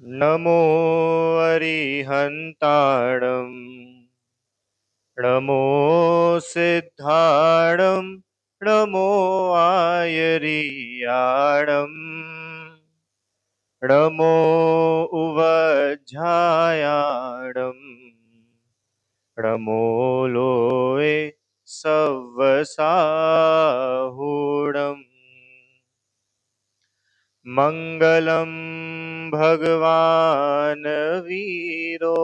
नमो अरिहन्ताणं नमो सिद्धाणं नमो आयर्याणं नमो उवज्झायाणं नमो लोये सव्वसाहूणम् मङ्गलं भगवान् वीरो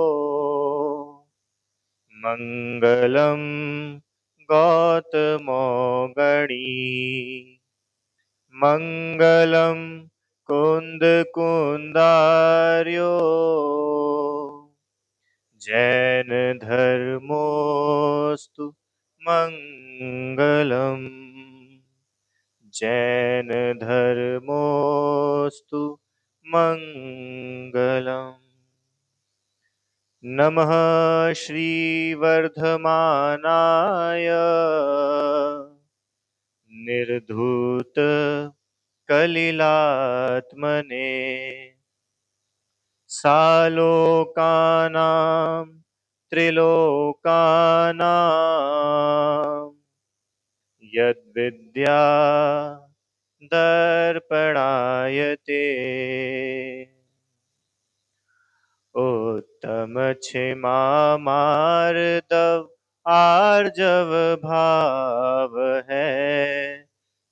मङ्गलं गौतमो गणी मङ्गलं कुन्दकुन्दार्यो जैन धर्मोऽस्तु मङ्गलम् जैन धर्मोऽस्तु मङ्गलम् नमः श्रीवर्धमानाय निर्धूत कलिलात्मने सालोकानां त्रिलोकानां यद्विद्या दर्पणायते उत्तमक्षमा मार्दव आर्जव भाव है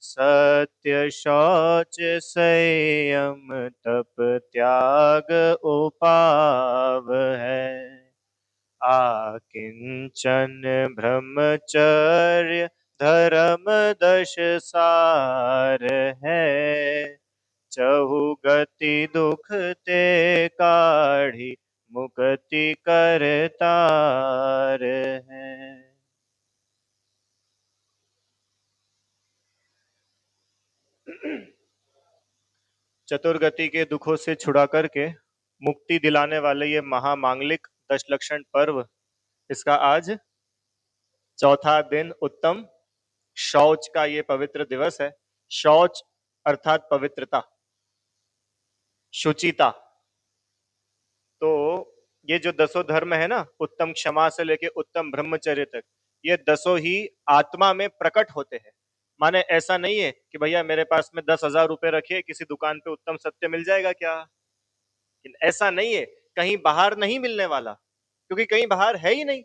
सत्य शौच संयम तप त्याग उपाव है आकिंचन ब्रह्मचर्य धर्म दश सार है चहु गति दुख ते काढ़ी मुक्ति करतार है। चतुर्गति के दुखों से छुड़ा करके मुक्ति दिलाने वाले ये महामांगलिक दशलक्षण पर्व, इसका आज चौथा दिन उत्तम शौच का ये पवित्र दिवस है। शौच अर्थात पवित्रता, शुचिता। तो ये जो दसों धर्म है ना, उत्तम क्षमा से लेके उत्तम ब्रह्मचर्य तक, ये दसों ही आत्मा में प्रकट होते हैं। माने ऐसा नहीं है कि भैया मेरे पास में 10,000 रुपए रखे, किसी दुकान पे उत्तम सत्य मिल जाएगा क्या? ऐसा नहीं है, कहीं बाहर नहीं मिलने वाला, क्योंकि कहीं बाहर है ही नहीं।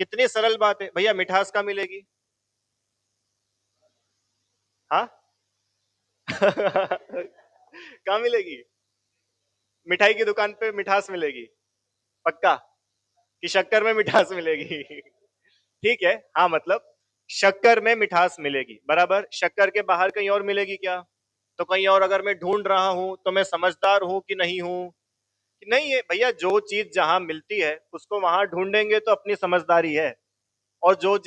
कितनी सरल बात है भैया, मिठास कहाँ मिलेगी? हाँ कहाँ मिलेगी? मिठाई की दुकान पे मिठास मिलेगी पक्का, कि शक्कर में मिठास मिलेगी? ठीक है, हाँ, मतलब शक्कर में मिठास मिलेगी बराबर। शक्कर के बाहर कहीं और मिलेगी क्या? तो कहीं और अगर मैं ढूंढ रहा हूं तो मैं समझदार हूं कि नहीं हूं? कि नहीं है भैया, जो चीज जहां मिलती है उसको वहां ढूंढेंगे तो अपनी समझदारी है। और जो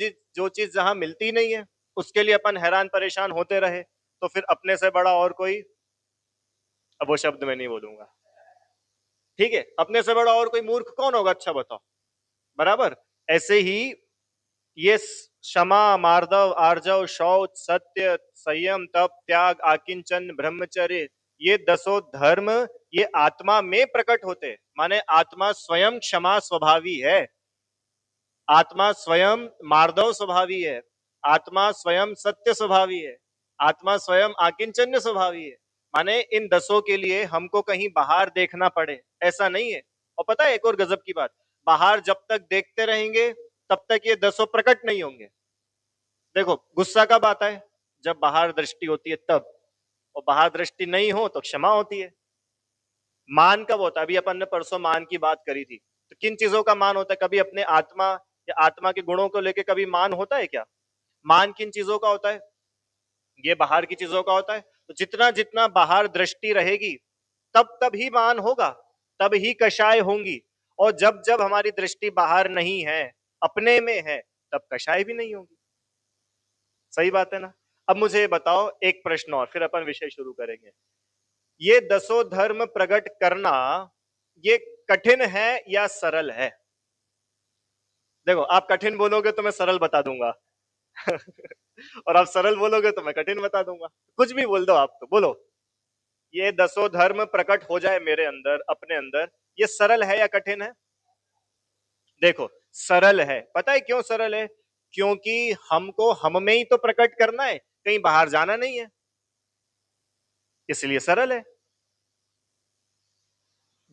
चीज जहां मिलती नहीं है उसके लिए अपन हैरान परेशान होते रहे तो फिर अपने से बड़ा और कोई, अब वो शब्द मैं नहीं बोलूंगा, ठीक है, अपने से बड़ा और कोई मूर्ख कौन होगा? अच्छा बताओ, बराबर। ऐसे ही ये क्षमा मार्दव आर्जव शौच सत्य संयम तप त्याग आकिंचन ब्रह्मचर्य, ये दसों धर्म ये आत्मा में प्रकट होते हैं। माने आत्मा स्वयं क्षमा स्वभावी है, आत्मा स्वयं मार्दव स्वभावी है, आत्मा स्वयं सत्य स्वभावी है, आत्मा स्वयं आकिंचन्य स्वभावी है। माने इन दसों के लिए हमको कहीं बाहर देखना पड़े ऐसा नहीं है। और पता है एक और गजब की बात, बाहर जब तक देखते रहेंगे तब तक ये दसों प्रकट नहीं होंगे। देखो गुस्सा कब आता है? जब बाहर दृष्टि होती है तब, और बाहर दृष्टि नहीं हो तो क्षमा होती है। मान कब होता है? अभी अपन ने परसों मान की बात करी थी, तो किन चीजों का मान होता है? कभी अपने आत्मा या आत्मा के गुणों को लेकर कभी मान होता है क्या? मान किन चीजों का होता है? ये बाहर की चीजों का होता है। तो जितना जितना बाहर दृष्टि रहेगी तब तब ही मान होगा, तब ही कषाय होंगी। और जब जब हमारी दृष्टि बाहर नहीं है, अपने में है, तब कषाय भी नहीं होगी। सही बात है ना? अब मुझे ये बताओ एक प्रश्न और, फिर अपन विषय शुरू करेंगे। ये दसों धर्म प्रकट करना ये कठिन है या सरल है? देखो, आप कठिन बोलोगे तो मैं सरल बता दूंगा और आप सरल बोलोगे तो मैं कठिन बता दूंगा। कुछ भी बोल दो, आप तो बोलो। ये दसों धर्म प्रकट हो जाए मेरे अंदर, अपने अंदर, ये सरल है या कठिन है? देखो, सरल है। पता है क्यों सरल है? क्योंकि हमको हम में ही तो प्रकट करना है, कहीं बाहर जाना नहीं है, इसलिए सरल है।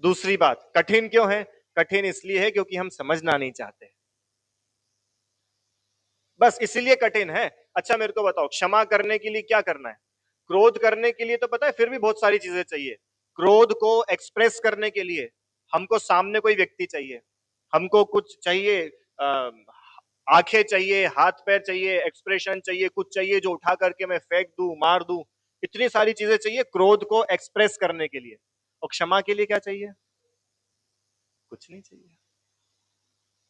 दूसरी बात, कठिन क्यों है? कठिन इसलिए है क्योंकि हम समझना नहीं चाहते, बस इसीलिए कठिन है। अच्छा मेरे को बताओ, क्षमा करने के लिए क्या करना है? क्रोध करने के लिए तो पता है फिर भी बहुत सारी चीजें चाहिए। क्रोध को एक्सप्रेस करने के लिए हमको सामने कोई व्यक्ति चाहिए, हमको कुछ चाहिए, आंखें चाहिए, हाथ पैर चाहिए, एक्सप्रेशन चाहिए, कुछ चाहिए जो उठा करके मैं फेंक दूं, मार दूं। इतनी सारी चीजें चाहिए क्रोध को एक्सप्रेस करने के लिए। और क्षमा के लिए क्या चाहिए? कुछ नहीं चाहिए।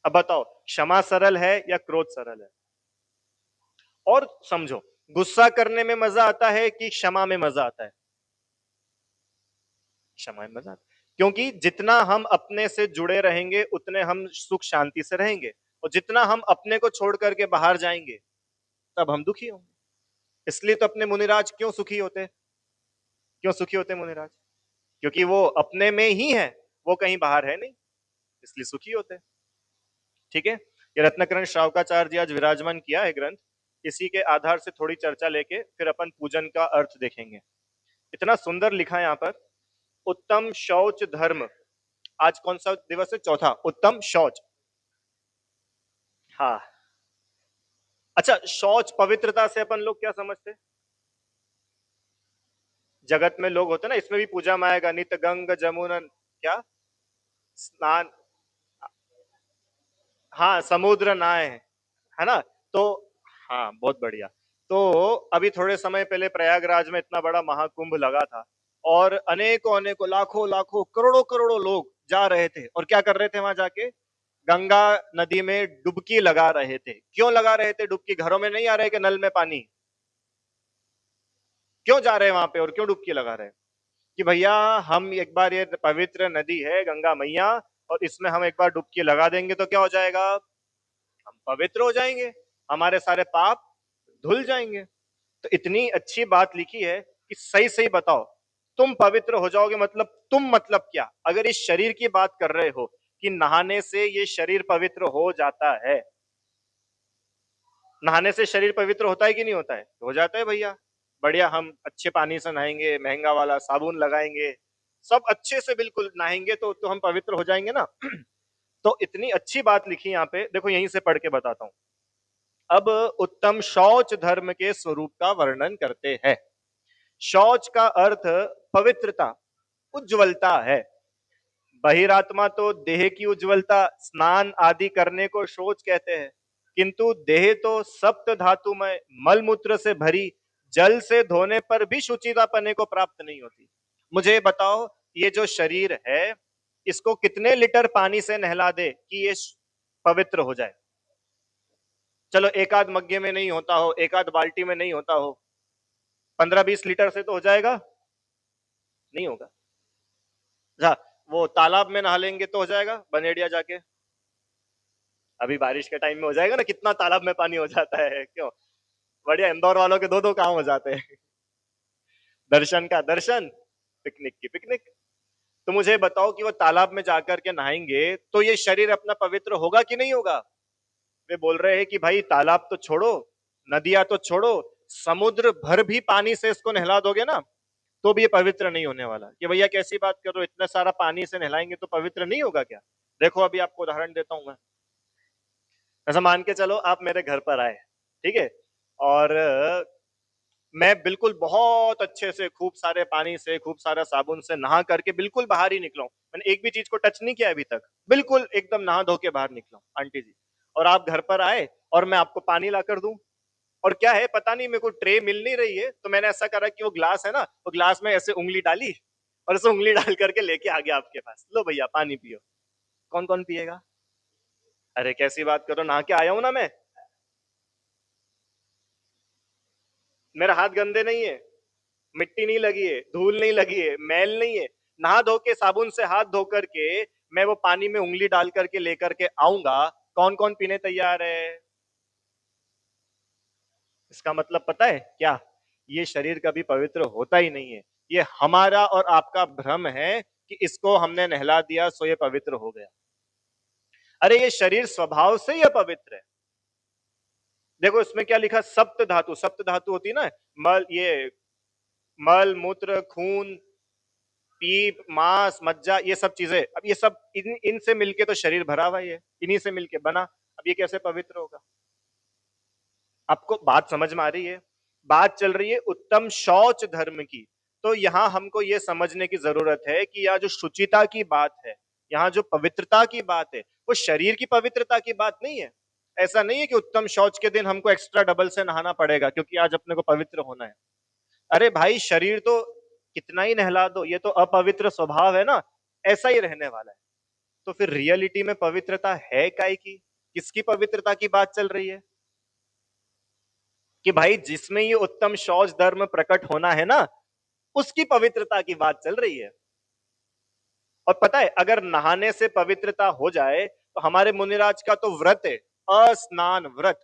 अब बताओ, क्षमा सरल है या क्रोध सरल है? और समझो, गुस्सा करने में मजा आता है कि क्षमा में मजा आता है? क्षमा में मजा आता है, क्योंकि जितना हम अपने से जुड़े रहेंगे उतने हम सुख शांति से रहेंगे, और जितना हम अपने को छोड़ करके बाहर जाएंगे तब हम दुखी होंगे। इसलिए तो अपने मुनिराज क्यों सुखी होते? क्यों सुखी होते मुनिराज? क्योंकि वो अपने में ही है, वो कहीं बाहर है नहीं, इसलिए सुखी होते। ठीक है, ये रत्नकरण श्रावकाचार्य जी आज विराजमान किया है ग्रंथ, इसी के आधार से थोड़ी चर्चा लेके फिर अपन पूजन का अर्थ देखेंगे। इतना सुंदर लिखा है यहाँ पर, उत्तम शौच धर्म। आज कौन सा दिवस है? चौथा, उत्तम शौच। हाँ, अच्छा, शौच पवित्रता से अपन लोग क्या समझते हैं? जगत में लोग होते हैं ना, इसमें भी पूजा में आएगा, नित गंग जमुना, क्या स्नान, हाँ समुद्र नहाए, है ना? तो हाँ बहुत बढ़िया। तो अभी थोड़े समय पहले प्रयागराज में इतना बड़ा महाकुंभ लगा था, और अनेकों अनेकों लाखों लाखों करोड़ों करोड़ों लोग जा रहे थे, और क्या कर रहे थे वहां जाके? गंगा नदी में डुबकी लगा रहे थे। क्यों लगा रहे थे डुबकी? घरों में नहीं आ रहे कि नल में पानी? क्यों जा रहे हैं वहां पे और क्यों डुबकी लगा रहे हैं? कि भैया हम एक बार, ये पवित्र नदी है गंगा मैया, और इसमें हम एक बार डुबकी लगा देंगे तो क्या हो जाएगा? हम पवित्र हो जाएंगे, हमारे सारे पाप धुल जाएंगे। तो इतनी अच्छी बात लिखी है कि सही सही बताओ, तुम पवित्र हो जाओगे मतलब तुम मतलब क्या? अगर इस शरीर की बात कर रहे हो कि नहाने से ये शरीर पवित्र हो जाता है, नहाने से शरीर पवित्र होता है कि नहीं होता है? हो जाता है भैया। बढ़िया, हम अच्छे पानी से नहाएंगे, महंगा वाला साबुन लगाएंगे, सब अच्छे से बिल्कुल नहाएंगे तो हम पवित्र हो जाएंगे ना। तो इतनी अच्छी बात लिखी यहाँ पे, देखो यहीं से पढ़ के बताता हूं। अब उत्तम शौच धर्म के स्वरूप का वर्णन करते हैं। शौच का अर्थ पवित्रता, उज्ज्वलता है। बहिरात्मा तो देह की उज्ज्वलता, स्नान आदि करने को शौच कहते हैं, किंतु देह तो सप्त धातुमय मल मूत्र से भरी, जल से धोने पर भी शुचिता पने को प्राप्त नहीं होती। मुझे बताओ, ये जो शरीर है इसको कितने लीटर पानी से नहला दे कि ये पवित्र हो जाए? चलो एक आध मग्गे में नहीं होता हो, एक आध बाल्टी में नहीं होता हो, 15-20 लीटर से तो हो जाएगा? नहीं होगा। अच्छा, वो तालाब में नहा लेंगे तो हो जाएगा, बनेड़िया जाके? अभी बारिश के टाइम में हो जाएगा ना, कितना तालाब में पानी हो जाता है, क्यों? बढ़िया, इंदौर वालों के दो दो काम हो जाते हैं। दर्शन का दर्शन, पिकनिक की पिकनिक। तो मुझे बताओ कि वो तालाब में जाकर के नहाएंगे तो ये शरीर अपना पवित्र होगा कि नहीं होगा? वे बोल रहे हैं कि भाई तालाब तो छोड़ो, नदियां तो छोड़ो, समुद्र भर भी पानी से इसको नहला दोगे ना तो भी ये पवित्र नहीं होने वाला। कि भैया कैसी बात कर रहे हो, इतना सारा पानी से नहलाएंगे तो पवित्र नहीं होगा क्या? देखो अभी आपको उदाहरण देता हूं मैं। ऐसा मान के चलो आप मेरे घर पर आए, ठीक है, और मैं बिल्कुल बहुत अच्छे से खूब सारे पानी से, खूब सारा साबुन से नहा करके बिल्कुल बाहर ही निकला हूं, मैंने एक भी चीज को टच नहीं किया अभी तक, बिल्कुल एकदम नहा धो के बाहर निकला हूं आंटी जी, और आप घर पर आए और मैं आपको पानी ला कर दूं, और क्या है पता नहीं, मेरे को ट्रे मिल नहीं रही है, तो मैंने ऐसा करा कि वो ग्लास है ना, वो ग्लास में ऐसे उंगली डाली और ऐसे उंगली डाल करके लेके आ गया आपके पास, लो भैया पानी पियो। कौन कौन पिएगा? अरे कैसी बात करो, नहा के आया हूं ना मैं, मेरा हाथ गंदे नहीं है, मिट्टी नहीं लगी है, धूल नहीं लगी है, मैल नहीं है, नहा धो के साबुन से हाथ धो करके मैं वो पानी में उंगली डाल करके लेकर के आऊंगा। कौन कौन पीने तैयार है? इसका मतलब पता है क्या? ये शरीर कभी पवित्र होता ही नहीं है, ये हमारा और आपका भ्रम है कि इसको हमने नहला दिया सो ये पवित्र हो गया। अरे ये शरीर स्वभाव से ही अपवित्र है। देखो इसमें क्या लिखा, सप्त धातु, सप्त धातु होती है ना, मल, ये मल मूत्र खून पीप मांस मज्जा, ये सब चीजें, अब ये सब इनसे मिलके तो शरीर भरा हुआ ही है, इन्हीं से मिलके बना, अब ये कैसे पवित्र होगा? आपको बात समझ में आ रही है? बात चल रही है उत्तम शौच धर्म की। तो यहां हमको ये समझने की जरूरत है कि यह जो शुचिता की बात है, यहाँ जो पवित्रता की बात है, वो शरीर की पवित्रता की बात नहीं है। ऐसा नहीं है कि उत्तम शौच के दिन हमको एक्स्ट्रा डबल से नहाना पड़ेगा क्योंकि आज अपने को पवित्र होना है। अरे भाई शरीर तो कितना ही नहला दो, ये तो अपवित्र स्वभाव है ना, ऐसा ही रहने वाला है। तो फिर रियलिटी में पवित्रता है काय की? किसकी पवित्रता की बात चल रही है? कि भाई जिसमें ये उत्तम शौच धर्म प्रकट होना है ना, उसकी पवित्रता की बात चल रही है। और पता है अगर नहाने से पवित्रता हो जाए तो हमारे मुनिराज का तो व्रत है, अस्नान व्रत,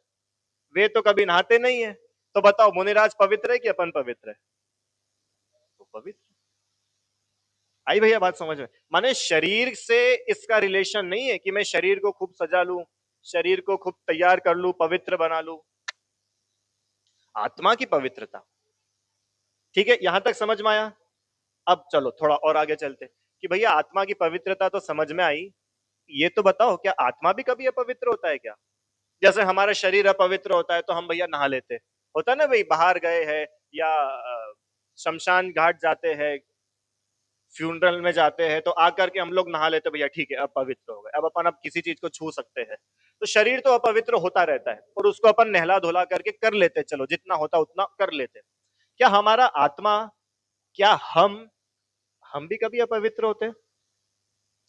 वे तो कभी नहाते नहीं है। तो बताओ मुनिराज पवित्र है कि अपन पवित्र है? तो पवित्र। आई भैया बात समझ में? माने शरीर से इसका रिलेशन नहीं है कि मैं शरीर को खूब सजा लूं, शरीर को खूब तैयार कर लूं, पवित्र बना लूं। आत्मा की पवित्रता, ठीक है, यहां तक समझ में आया। अब चलो थोड़ा और आगे चलते कि भैया आत्मा की पवित्रता तो समझ में आई, ये तो बताओ क्या आत्मा भी कभी अपवित्र होता है क्या? जैसे हमारा शरीर अपवित्र होता है तो हम भैया नहा लेते, होता है ना भाई, बाहर गए हैं या शमशान घाट जाते हैं, फ्यूनरल में जाते हैं, तो आकर के हम लोग नहा लेते, भैया ठीक है अब पवित्र हो गए, अब अपन अब किसी चीज को छू सकते हैं। तो शरीर तो अपवित्र होता रहता है और उसको अपन नहला धुला करके कर लेते, चलो जितना होता उतना कर लेते। क्या हमारा आत्मा, क्या हम भी कभी अपवित्र होते हैं?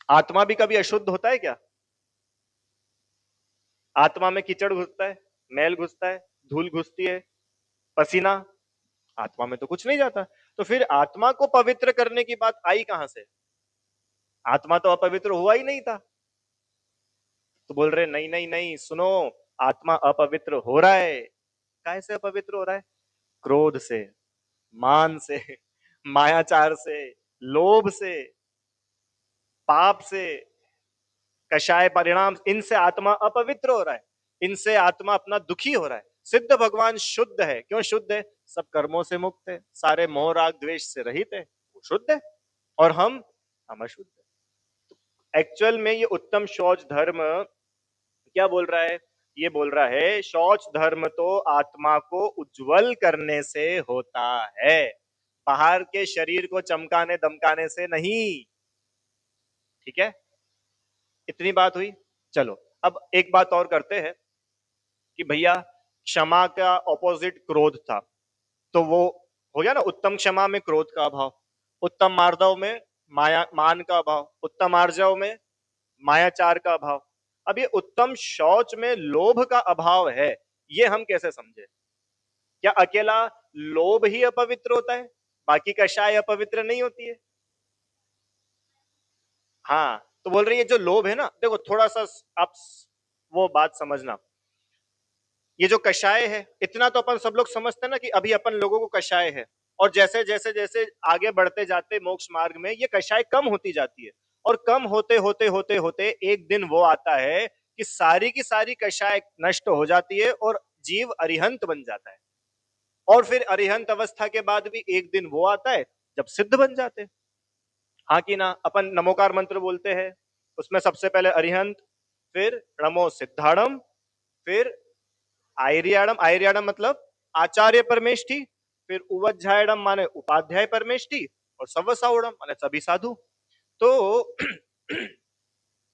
आत्मा भी कभी अशुद्ध होता है क्या? आत्मा में कीचड़ घुसता है, मैल घुसता है, धूल घुसती है, पसीना, आत्मा में तो कुछ नहीं जाता। तो फिर आत्मा को पवित्र करने की बात आई कहां से? आत्मा तो अपवित्र हुआ ही नहीं था। तो बोल रहे नहीं नहीं नहीं सुनो, आत्मा अपवित्र हो रहा है। कैसे अपवित्र हो रहा है? क्रोध से, मान से, मायाचार से, लोभ से, पाप से, कषाय परिणाम, इनसे आत्मा अपवित्र हो रहा है, इनसे आत्मा अपना दुखी हो रहा है। सिद्ध भगवान शुद्ध है, क्यों शुद्ध है? सब कर्मों से मुक्त है, सारे मोह राग द्वेष से रहित है, वो शुद्ध है। और हम अशुद्ध है। एक्चुअल में ये उत्तम शौच धर्म क्या बोल रहा है? ये बोल रहा है शौच धर्म तो आत्मा को उज्जवल करने से होता है, बाहर के शरीर को चमकाने दमकाने से नहीं। ठीक है, इतनी बात हुई। चलो अब एक बात और करते हैं कि भैया क्षमा का ऑपोजिट क्रोध था, तो वो हो गया ना, उत्तम क्षमा में क्रोध का अभाव, उत्तम मार्दव में माया मान का अभाव, उत्तम आर्जव में मायाचार का अभाव। अब ये उत्तम शौच में लोभ का अभाव है, ये हम कैसे समझे? क्या अकेला लोभ ही अपवित्र होता है, बाकी कषाय अपवित्र नहीं होती है? हाँ, तो बोल रही है जो लोभ है ना, देखो थोड़ा सा आप वो बात समझना, ये जो कषाय है, इतना तो अपन सब लोग समझते हैं ना कि अभी अपन लोगों को कषाय है, और जैसे जैसे जैसे आगे बढ़ते जाते मोक्ष मार्ग में ये कषाय कम होती जाती है, और कम होते होते होते होते एक दिन वो आता है कि सारी की सारी कषाय नष्ट हो जाती है और जीव अरिहंत बन जाता है। और फिर अरिहंत अवस्था के बाद भी एक दिन वो आता है जब सिद्ध बन जाते हैं। हाँ कि ना? अपन नमोकार मंत्र बोलते हैं, उसमें सबसे पहले अरिहंत, फिर नमो सिद्धाणम, फिर आयरियाडम, आयरियाडम मतलब आचार्य परमेष्ठी, फिर उवज्झायडम माने उपाध्याय परमेष्ठी, और सवसाउडम माने सभी साधु। तो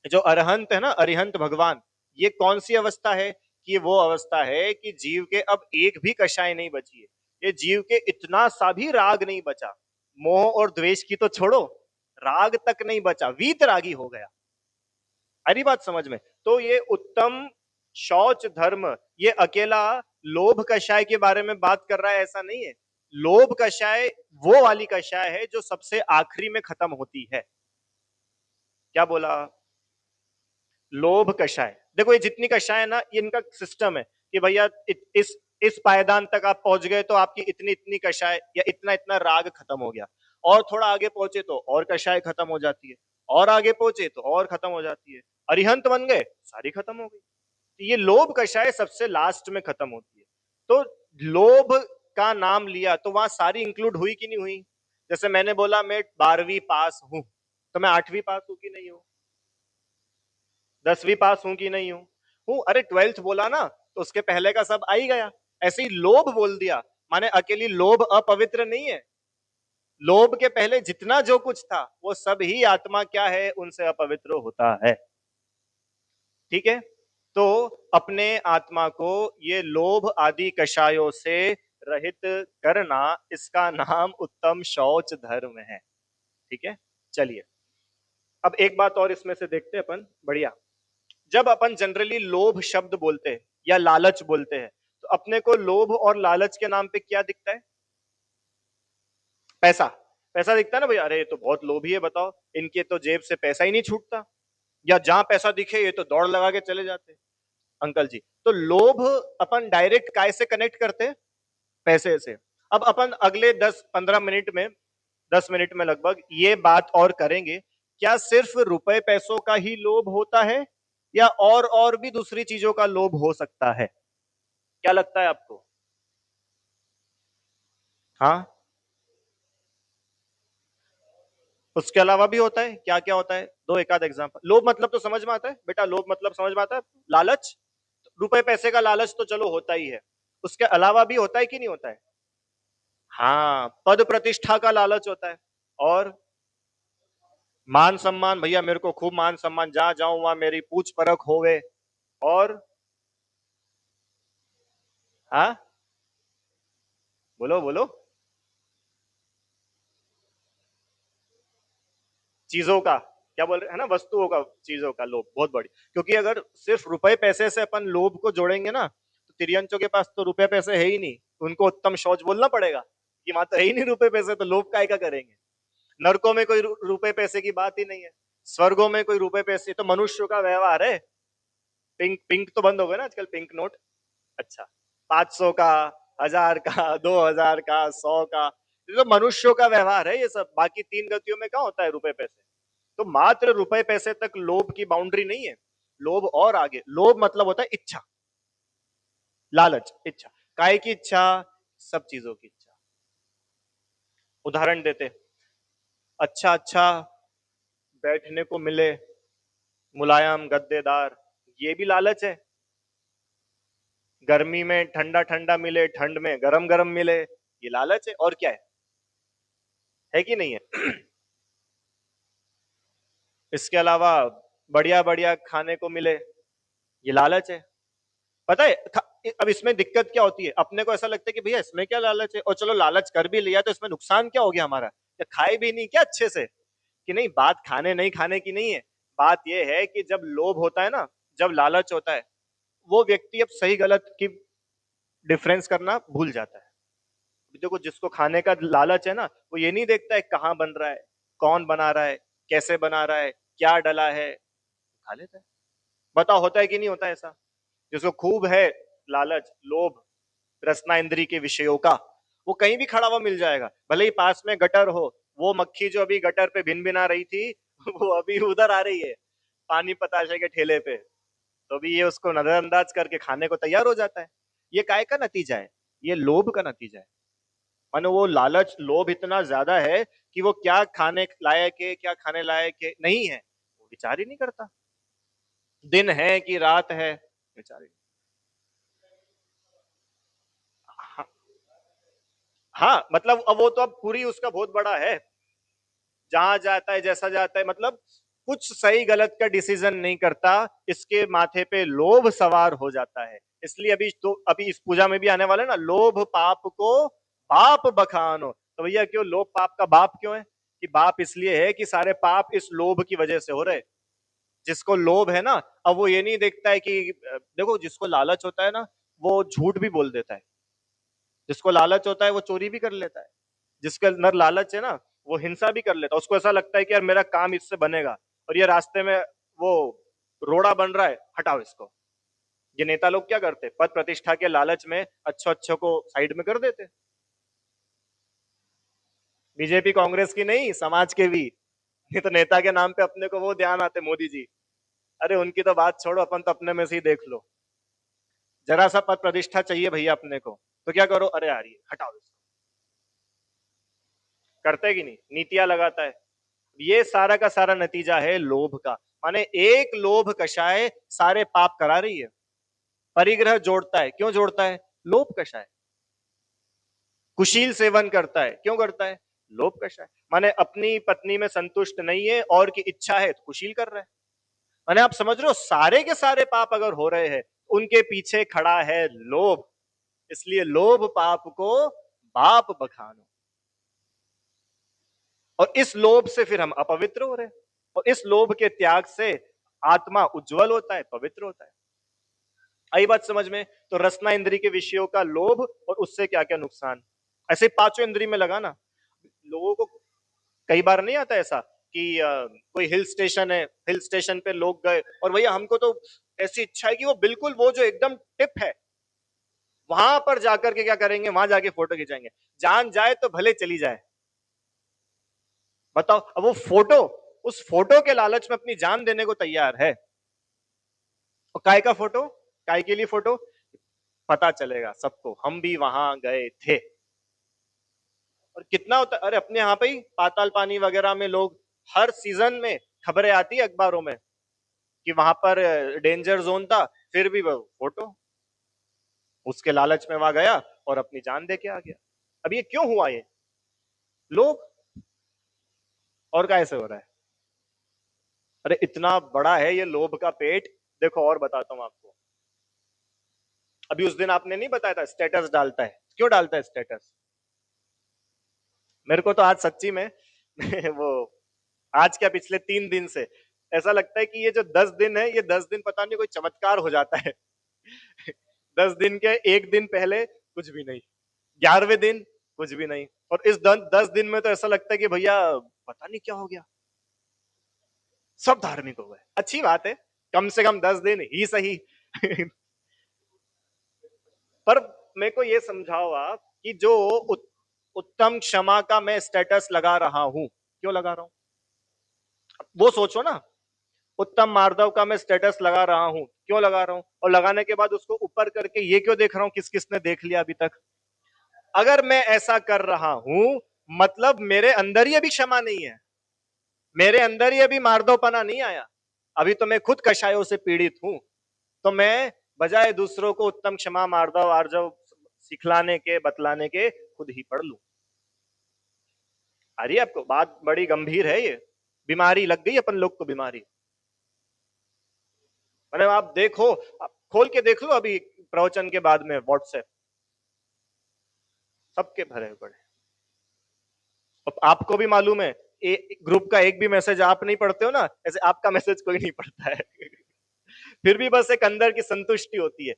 जो अरहंत है ना, अरिहंत भगवान, ये कौन सी अवस्था है? कि वो अवस्था है कि जीव के अब एक भी कषाय नहीं बची है, ये जीव के इतना सा भी राग नहीं बचा, मोह और द्वेष की तो छोड़ो, राग तक नहीं बचा, वीत रागी हो गया। अरे बात समझ में? तो ये उत्तम शौच धर्म ये अकेला लोभ कषाय के बारे में बात कर रहा है ऐसा नहीं है। लोभ कषाय वो वाली कषाय है जो सबसे आखिरी में खत्म होती है। क्या बोला? लोभ कषाय, देखो ये जितनी कषाय है ना, इनका सिस्टम है कि भैया इस पायदान तक आप पहुंच गए तो आपकी इतनी इतनी कषाय या इतना इतना राग खत्म हो गया। और थोड़ा आगे पहुंचे तो और कषाय खत्म हो जाती है, और आगे पहुंचे तो और खत्म हो जाती है, अरिहंत बन गए, सारी खत्म हो गई। तो ये लोभ कषाय सबसे लास्ट में खत्म होती है। तो लोभ का नाम लिया तो वहां सारी इंक्लूड हुई कि नहीं हुई? जैसे मैंने बोला मैं 12वीं पास हूं, तो मैं 8वीं पास हूं कि नहीं हूं? 10वीं पास हूं कि नहीं हूं? हूं। अरे 12th बोला ना, तो उसके पहले का सब आ ही गया। ऐसे ही लोभ बोल दिया, माने अकेली लोभ अपवित्र नहीं है, लोभ के पहले जितना जो कुछ था वो सब ही आत्मा क्या है, उनसे अपवित्र होता है। ठीक है, तो अपने आत्मा को ये लोभ आदि कषायों से रहित करना, इसका नाम उत्तम शौच धर्म है। ठीक है, चलिए अब एक बात और इसमें से देखते हैं अपन। बढ़िया, जब अपन जनरली लोभ शब्द बोलते हैं या लालच बोलते हैं, तो अपने को लोभ और लालच के नाम पे क्या दिखता है? पैसा। पैसा दिखता है ना भैया, अरे ये तो बहुत लोभी है, बताओ इनके तो जेब से पैसा ही नहीं छूटता, या जहां पैसा दिखे ये तो दौड़ लगा के चले जाते। अंकल जी, तो लोभ अपन डायरेक्ट काय से कनेक्ट करते हैं? पैसे से। अब अपन अगले 10-15 मिनट में, 10 मिनट में लगभग ये बात और करेंगे, क्या सिर्फ रुपए पैसों का ही लोभ होता है या और भी दूसरी चीजों का लोभ हो सकता है? क्या लगता है आपको? हाँ, उसके अलावा भी होता है, क्या क्या होता है? दो एक आध एग्जांपल। लोभ मतलब तो समझ में आता है बेटा, लोभ मतलब समझ में आता है, लालच। रुपए पैसे का लालच तो चलो होता ही है, उसके अलावा भी होता है कि नहीं होता है? हाँ, पद प्रतिष्ठा का लालच होता है, और मान सम्मान, भैया मेरे को खूब मान सम्मान, जहां जाऊं वहां मेरी पूछ परख होवे। और हाँ, बोलो बोलो। चीजों का, क्या बोल रहे हैं ना, वस्तुओं का, चीजों का लोभ बहुत बड़ी। क्योंकि अगर सिर्फ रुपए पैसे से अपन लोभ को जोड़ेंगे ना, तो तिरियंचों के पास तो रुपए पैसे है ही नहीं, उनको उत्तम शौच बोलना पड़ेगा कि वहां तो है ही नहीं रुपए पैसे, तो लोभ काय का करेंगे? नरकों में कोई रुपए पैसे की बात ही नहीं है, स्वर्गों में कोई रुपए पैसे, तो मनुष्य का व्यवहार है। पिंक पिंक तो बंद हो गए ना आजकल, पिंक नोट। अच्छा, 500 का, 1000 का, 2000 का, 100 का, ये तो मनुष्यों का व्यवहार है ये सब। बाकी तीन गतियों में कहाँ होता है रुपए पैसे? तो मात्र रुपए पैसे तक लोभ की बाउंड्री नहीं है, लोभ और आगे। लोभ मतलब होता है इच्छा, लालच, इच्छा। काय की इच्छा? सब चीजों की इच्छा। उदाहरण देते, अच्छा अच्छा बैठने को मिले, मुलायम गद्देदार, ये भी लालच है। गर्मी में ठंडा ठंडा मिले, ठंड में गरम गरम मिले, ये लालच है। और क्या है कि नहीं है? इसके अलावा बढ़िया बढ़िया खाने को मिले, ये लालच है। पता है अब इसमें दिक्कत क्या होती है, अपने को ऐसा लगता है कि भैया इसमें क्या लालच है, और चलो लालच कर भी लिया तो इसमें नुकसान क्या हो गया हमारा, या खाए भी नहीं क्या अच्छे से? कि नहीं, बात खाने नहीं खाने की नहीं है, बात यह है कि जब लोभ होता है ना, जब लालच होता है, वो व्यक्ति अब सही गलत की डिफरेंस करना भूल जाता है। देखो, जिसको खाने का लालच है ना, वो ये नहीं देखता है कहाँ बन रहा है, कौन बना रहा है, कैसे बना रहा है, क्या डला है, खा लेता है। बताओ होता है कि नहीं होता है ऐसा? जिसको खूब है लालच, लोभ, रसना इंद्री के विषयों का, वो कहीं भी खड़ा हुआ मिल जाएगा, भले ही पास में गटर हो। वो मक्खी जो अभी गटर पे भिन भिना रही थी वो अभी उधर आ रही है पानी पताशे के ठेले पे, तो भी ये उसको नजरअंदाज करके खाने को तैयार हो जाता है। ये काय का नतीजा है? ये लोभ का नतीजा है। मानो वो लालच, लोभ इतना ज्यादा है कि वो क्या खाने लायक है, क्या खाने लायक है नहीं है, वो विचार ही नहीं करता। दिन है कि रात है, विचार ही नहीं। हाँ, हाँ, मतलब अब वो तो अब पूरी उसका बहुत बड़ा है, जहां जाता है जैसा जाता है, मतलब कुछ सही गलत का डिसीजन नहीं करता, इसके माथे पे लोभ सवार हो जाता है। इसलिए अभी तो, अभी इस पूजा में भी आने वाले ना, लोभ पाप को बाप बखानो। तो भैया क्यों लोभ पाप का बाप क्यों है? कि बाप इसलिए है कि सारे पाप इस लोभ की वजह से हो रहे। जिसको लोभ है ना, अब वो ये नहीं देखता है कि देखो, जिसको लालच होता है ना, वो झूठ भी बोल देता है। जिसको लालच होता है वो चोरी भी कर लेता है। जिसके अंदर लालच है ना, वो हिंसा भी कर लेता है। उसको ऐसा लगता है कि यार मेरा काम इससे बनेगा, और ये रास्ते में वो रोड़ा बन रहा है, हटाओ इसको। ये नेता लोग क्या करते, पद प्रतिष्ठा के लालच में अच्छो अच्छो को साइड में कर देते। बीजेपी कांग्रेस की नहीं, समाज के भी। नहीं तो नेता के नाम पे अपने को वो ध्यान आते मोदी जी। अरे उनकी तो बात छोड़ो, अपन तो अपने में से ही देख लो। जरा सा पद प्रतिष्ठा चाहिए भैया अपने को, तो क्या करो, अरे यार ये हटाओ इसको। करते है कि नहीं, नीतियां लगाता है। ये सारा का सारा नतीजा है लोभ का। माने एक लोभ कषाय सारे पाप करा रही है। परिग्रह जोड़ता है, क्यों जोड़ता है? लोभ कषाय। कुशील सेवन करता है, क्यों करता है? लोभ कषाय। माने अपनी पत्नी में संतुष्ट नहीं है और की इच्छा है तो कुशील कर रहा है। माने आप समझ रहे हो, सारे के सारे पाप अगर हो रहे हैं, उनके पीछे खड़ा है लोभ। इसलिए लोभ पाप को बाप बखानो। और इस लोभ से फिर हम अपवित्र हो रहे हैं, और इस लोभ के त्याग से आत्मा उज्जवल होता है, पवित्र होता है। आई बात समझ में? तो रसना इंद्री के विषयों का लोभ और उससे क्या क्या नुकसान, ऐसे पांचों इंद्री में लगाना। लोगों को कई बार नहीं आता ऐसा कि कोई हिल स्टेशन है, हिल स्टेशन पे लोग गए और भैया हमको तो ऐसी इच्छा है कि वो बिल्कुल वो जो एकदम टिप है वहां पर जाकर के क्या करेंगे, वहां जाके फोटो खिंचाएंगे। जान जाए तो भले चली जाए। बताओ, अब वो फोटो, उस फोटो के लालच में अपनी जान देने को तैयार है। और काय का फोटो, काय के लिए फोटो? पता चलेगा सबको हम भी वहां गए थे। और कितना होता है, अरे अपने यहाँ पे ही पाताल पानी वगैरह में लोग हर सीजन में खबरें आती है अखबारों में कि वहां पर डेंजर जोन था, फिर भी वो फोटो, उसके लालच में वहां गया और अपनी जान दे के आ गया। अब ये क्यों हुआ? ये लोग, और कैसे हो रहा है? अरे इतना बड़ा है ये लोभ का पेट। देखो और बताता हूं आपको। अभी उस दिन आपने नहीं बताया था स्टेटस डालता है, क्यों डालता है स्टेटस? मेरे को तो आज सच्ची में वो आज क्या, पिछले 3 दिन से ऐसा लगता है कि ये जो 10 दिन है, ये 10 दिन पता नहीं कोई चमत्कार हो जाता है। 10 दिन के एक दिन पहले कुछ भी नहीं, 11वें दिन कुछ भी नहीं, और इस 10 दिन में तो ऐसा लगता है कि भैया पता नहीं क्या हो गया, सब धार्मिक हो गए। अच्छी बात है, कम से कम 10 दिन ही सही। पर मेरे को ये समझाओ आप कि जो उत्तम क्षमा का मैं स्टेटस लगा रहा हूं, क्यों लगा रहा हूं? वो सोचो ना। उत्तम मार्दव का मैं स्टेटस लगा रहा हूं, क्यों लगा रहा हूं? और लगाने के बाद उसको ऊपर करके ये क्यों देख रहा हूं किस किसने देख लिया अभी तक? अगर मैं ऐसा कर रहा हूं, मतलब मेरे अंदर ही अभी क्षमा नहीं है, मेरे अंदर ही अभी मार्दवपना नहीं आया। अभी तो मैं खुद कषायों से पीड़ित हूं। तो मैं बजाय दूसरों को उत्तम क्षमा मार्दव आर्जव सिखलाने के, बतलाने के, खुद ही पढ़ लूं। अरे आपको बात बड़ी गंभीर है ये। बीमारी लग गई अपन लोग को, बीमारी। मतलब आप देखो, आप खोल के देख लो अभी प्रवचन के बाद में व्हाट्सएप, सबके भरे पड़े। अब आपको भी मालूम है, ग्रुप का एक भी मैसेज आप नहीं पढ़ते हो ना, ऐसे आपका मैसेज कोई नहीं पढ़ता है। फिर भी बस एक अंदर की संतुष्टि होती है,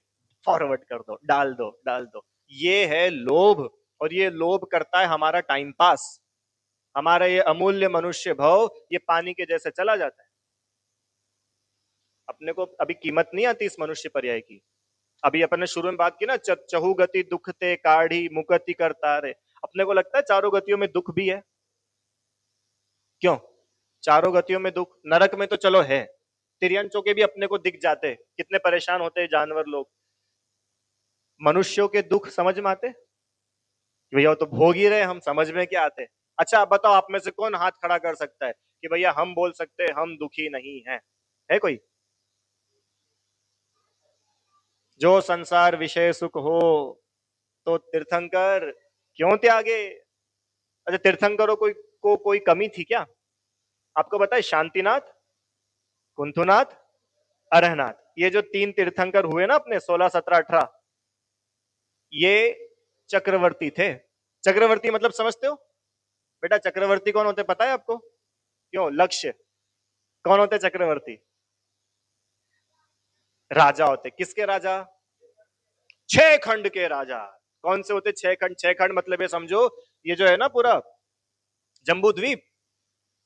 फॉरवर्ड कर दो, डाल दो, डाल दो। ये है लोभ। और ये लोभ करता है हमारा टाइम पास। हमारा ये अमूल्य मनुष्य भाव ये पानी के जैसे चला जाता है। अपने को अभी कीमत नहीं आती इस मनुष्य पर्याय की। अभी अपन ने शुरू में बात की ना, चहु गति दुख ते काढ़ी मुकति करता रे। अपने को लगता है चारों गतियों में दुख भी है। क्यों? चारों गतियों में दुख, नरक में तो चलो है, तिर्यंचों के भी अपने को दिख जाते, कितने परेशान होते हैं जानवर लोग। मनुष्यों के दुख समझ में आते? भैया वो तो भोग ही रहे, हम समझ में क्या आते? अच्छा आप बताओ, आप में से कौन हाथ खड़ा कर सकता है कि भैया हम बोल सकते हैं हम दुखी नहीं हैं? है कोई? जो संसार विषय सुख हो तो तीर्थंकर क्यों त्यागे? अच्छा तीर्थंकरों को कोई कमी थी क्या? आपको बताए, शांतिनाथ, कुंथुनाथ, अरहनाथ, ये जो 3 तीर्थंकर हुए ना अपने 16, 17, 18, ये चक्रवर्ती थे। चक्रवर्ती मतलब समझते हो? बेटा चक्रवर्ती कौन होते पता है आपको? क्यों? लक्ष्य। कौन होते चक्रवर्ती? राजा होते। किसके राजा? 6 खंड के राजा। कौन से होते 6 खंड? 6 खंड मतलब ये समझो, ये जो है ना पूरा जम्बू द्वीप,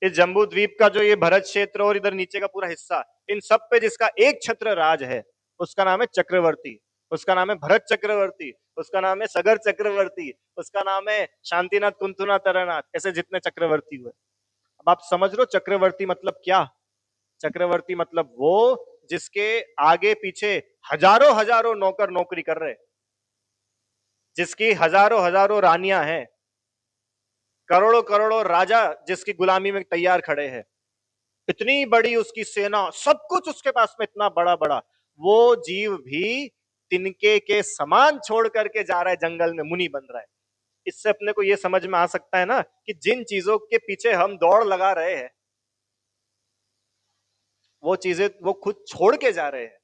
इस जम्बू द्वीप का जो ये भरत क्षेत्र और इधर नीचे का पूरा हिस्सा, इन सब पे जिसका एक छत्र राज है उसका नाम है चक्रवर्ती। उसका नाम है भरत चक्रवर्ती, उसका नाम है सगर चक्रवर्ती, उसका नाम है शांतिनाथ कुंतुनाथ तरनाथ, ऐसे जितने चक्रवर्ती हुए। अब आप समझ लो चक्रवर्ती मतलब क्या। चक्रवर्ती मतलब वो जिसके आगे पीछे हजारों हजारों नौकर नौकरी कर रहे, जिसकी हजारों हजारों रानियां हैं, करोड़ों करोड़ों राजा जिसकी गुलामी में तैयार खड़े हैं, इतनी बड़ी उसकी सेना, सब कुछ उसके पास में इतना बड़ा बड़ा, वो जीव भी तिनके के समान छोड़ करके जा रहा है जंगल में, मुनि बन रहा है। इससे अपने को यह समझ में आ सकता है ना कि जिन चीजों के पीछे हम दौड़ लगा रहे हैं, वो चीजें वो खुद छोड़ के जा रहे हैं,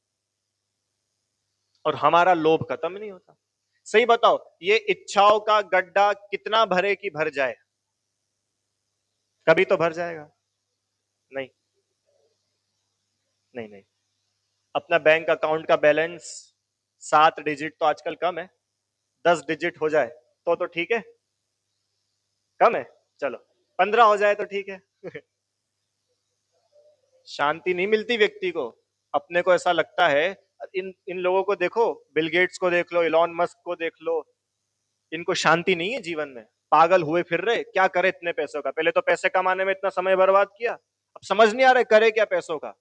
और हमारा लोभ खत्म नहीं होता। सही बताओ, ये इच्छाओं का गड्ढा कितना भरे कि भर जाए, कभी तो भर जाएगा। नहीं, नहीं, नहीं। अपना बैंक अकाउंट का बैलेंस 7 डिजिट तो आजकल कम है, 10 डिजिट हो जाए तो ठीक है। कम है, चलो 15 हो जाए तो ठीक है। शांति नहीं मिलती व्यक्ति को। अपने को ऐसा लगता है, इन इन लोगों को देखो, बिल गेट्स को देख लो, इलॉन मस्क को देख लो, इनको शांति नहीं है जीवन में, पागल हुए फिर रहे, क्या करे इतने पैसों का। पहले तो पैसे कमाने में इतना समय बर्बाद किया, अब समझ नहीं आ रहा करे क्या पैसों का।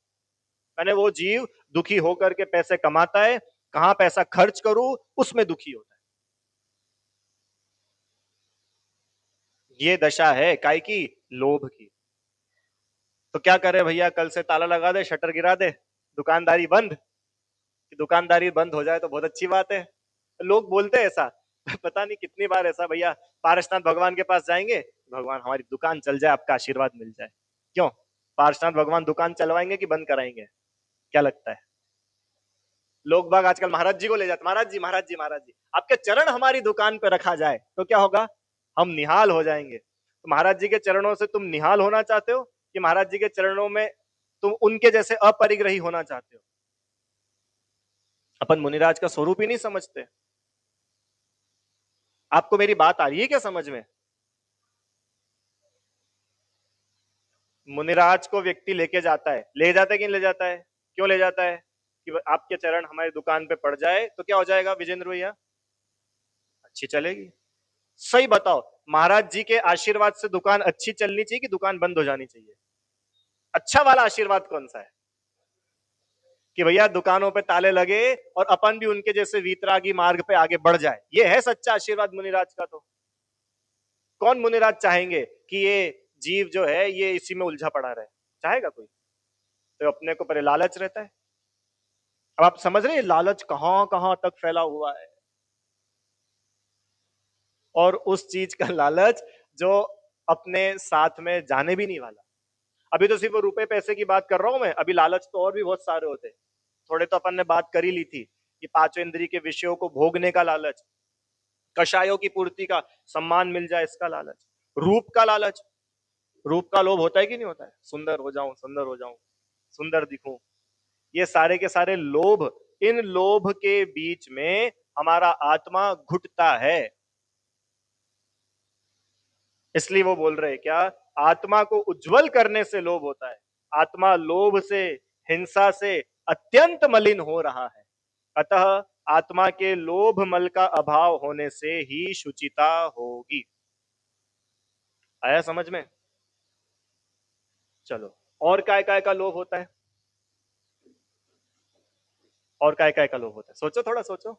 मैंने वो जीव दुखी होकर के पैसे कमाता है, कहां पैसा खर्च करूं उसमें दुखी होता है। ये दशा है काय की, लोभ की। तो क्या करे भैया, कल से ताला लगा दे, शटर गिरा दे, दुकानदारी बंद। कि दुकानदारी बंद हो जाए तो बहुत अच्छी बात है, लोग बोलते हैं ऐसा। पता नहीं कितनी बार ऐसा भैया पारसनाथ भगवान के पास जाएंगे, भगवान हमारी दुकान चल जाए, आपका आशीर्वाद मिल जाए। क्यों, पारसनाथ भगवान दुकान चलवाएंगे कि बंद कराएंगे, क्या लगता है। लोग बाग आजकल महाराज जी को ले जाते, महाराज जी, महाराज जी, महाराज जी, आपके चरण हमारी दुकान पे रखा जाए तो क्या होगा, हम निहाल हो जाएंगे। तो महाराज जी के चरणों से तुम निहाल होना चाहते हो, कि महाराज जी के चरणों में तुम उनके जैसे अपरिग्रही होना चाहते हो। अपन मुनिराज का स्वरूप ही नहीं समझते। आपको मेरी बात आ रही है क्या समझ में। मुनिराज को व्यक्ति लेके जाता है, ले जाता है कि नहीं ले जाता है, क्यों ले जाता है, कि आपके चरण हमारी दुकान पे पड़ जाए तो क्या हो जाएगा विजेंद्र भैया, अच्छी चलेगी। सही बताओ, महाराज जी के आशीर्वाद से दुकान अच्छी चलनी चाहिए कि दुकान बंद हो जानी चाहिए। अच्छा वाला आशीर्वाद कौन सा है, कि भैया दुकानों पे ताले लगे और अपन भी उनके जैसे वीतरागी मार्ग पे आगे बढ़ जाए, ये है सच्चा आशीर्वाद मुनिराज का। तो कौन मुनिराज चाहेंगे कि ये जीव जो है ये इसी में उलझा पड़ा रहे, चाहेगा कोई। तो अपने को पहले लालच रहता है। अब आप समझ रहे हैं लालच कहां कहां तक फैला हुआ है, और उस चीज का लालच जो अपने साथ में जाने भी नहीं वाला। अभी तो सिर्फ रुपए पैसे की बात कर रहा हूं मैं, अभी लालच तो और भी बहुत सारे होते हैं। थोड़े तो अपन ने बात कर ही ली थी कि पांचों इंद्रिय के विषयों को भोगने का लालच, कषायों की पूर्ति का, सम्मान मिल जाए इसका लालच, रूप का लालच। रूप का लोभ होता है कि नहीं होता है, सुंदर हो जाऊं, सुंदर हो जाऊं, सुंदर दिखूं, ये सारे के सारे लोभ। इन लोभ के बीच में हमारा आत्मा घुटता है। इसलिए वो बोल रहे हैं क्या, आत्मा को उज्जवल करने से लोभ होता है, आत्मा लोभ से, हिंसा से अत्यंत मलिन हो रहा है। अतः आत्मा के लोभ मल का अभाव होने से ही शुचिता होगी। आया समझ में। चलो, और काय का लोभ होता है, और काय का लोभ होता है, सोचो, थोड़ा सोचो।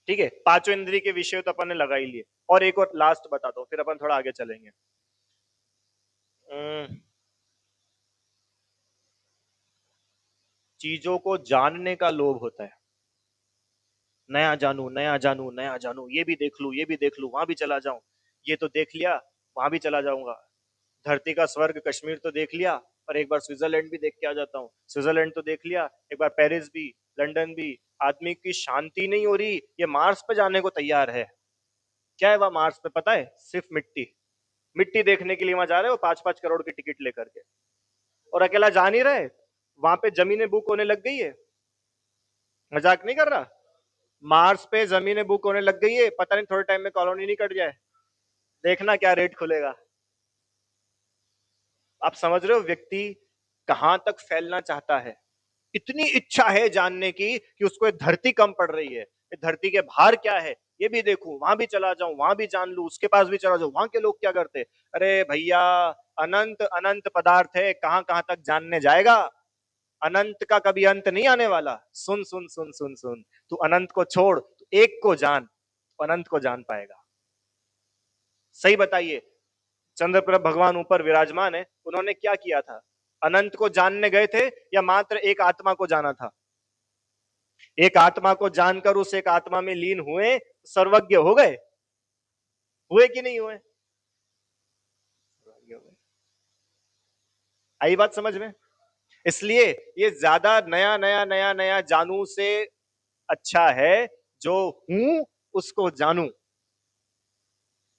ठीक है, पांचों इंद्रिय के विषय तो अपन ने लगा ही लिए, और एक और लास्ट बता दो फिर अपन थोड़ा आगे चलेंगे। अम्म, चीजों को जानने का लोभ होता है, नया जानू, नया जानू, नया जानू, ये भी देख लूं, ये भी देख लूं, वहां भी चला जाऊं, ये तो देख लिया, वहां भी चला जाऊंगा, धरती का स्वर्ग कश्मीर तो देख लिया, और एक बार स्विट्जरलैंड भी देख के आ जाता हूँ, स्विट्जरलैंड तो देख लिया, एक बार पेरिस भी, लंदन भी। आदमी की शांति नहीं हो रही, ये मार्स पे जाने को तैयार है। क्या है वह मार्स पे पता है, सिर्फ मिट्टी, मिट्टी देखने के लिए वहां जा रहे हो 5-5 करोड़ की टिकट लेकर के, और अकेला जा नहीं रहे, वहां पे जमीनें बुक होने लग गई है। मजाक नहीं कर रहा, मार्स पे जमीनें बुक होने लग गई है, पता नहीं थोड़े टाइम में कॉलोनी नहीं कट जाए, देखना क्या रेट खुलेगा। आप समझ रहे हो व्यक्ति कहां तक फैलना चाहता है। इतनी इच्छा है जानने की कि उसको ये धरती कम पड़ रही है, ये धरती के बाहर क्या है ये भी देखूं, वहां भी चला जाऊं, वहां भी जान लूं, उसके पास भी चला जाऊं, वहां के लोग क्या करते। अरे भैया, अनंत अनंत पदार्थ है, कहां कहां तक जानने जाएगा। अनंत का कभी अंत नहीं आने वाला। सुन सुन सुन सुन सुन, तू अनंत को छोड़, तू एक को जान, अनंत को जान पाएगा। सही बताइए, चंद्रप्रभ भगवान ऊपर विराजमान है, उन्होंने क्या किया था? अनंत को जानने गए थे या मात्र एक आत्मा को जाना था? एक आत्मा को जानकर उस एक आत्मा में लीन हुए, सर्वज्ञ हो गए। हुए कि नहीं हुए? आई बात समझ में? इसलिए ये ज्यादा नया नया नया नया जानू से अच्छा है जो हूं उसको जानूं।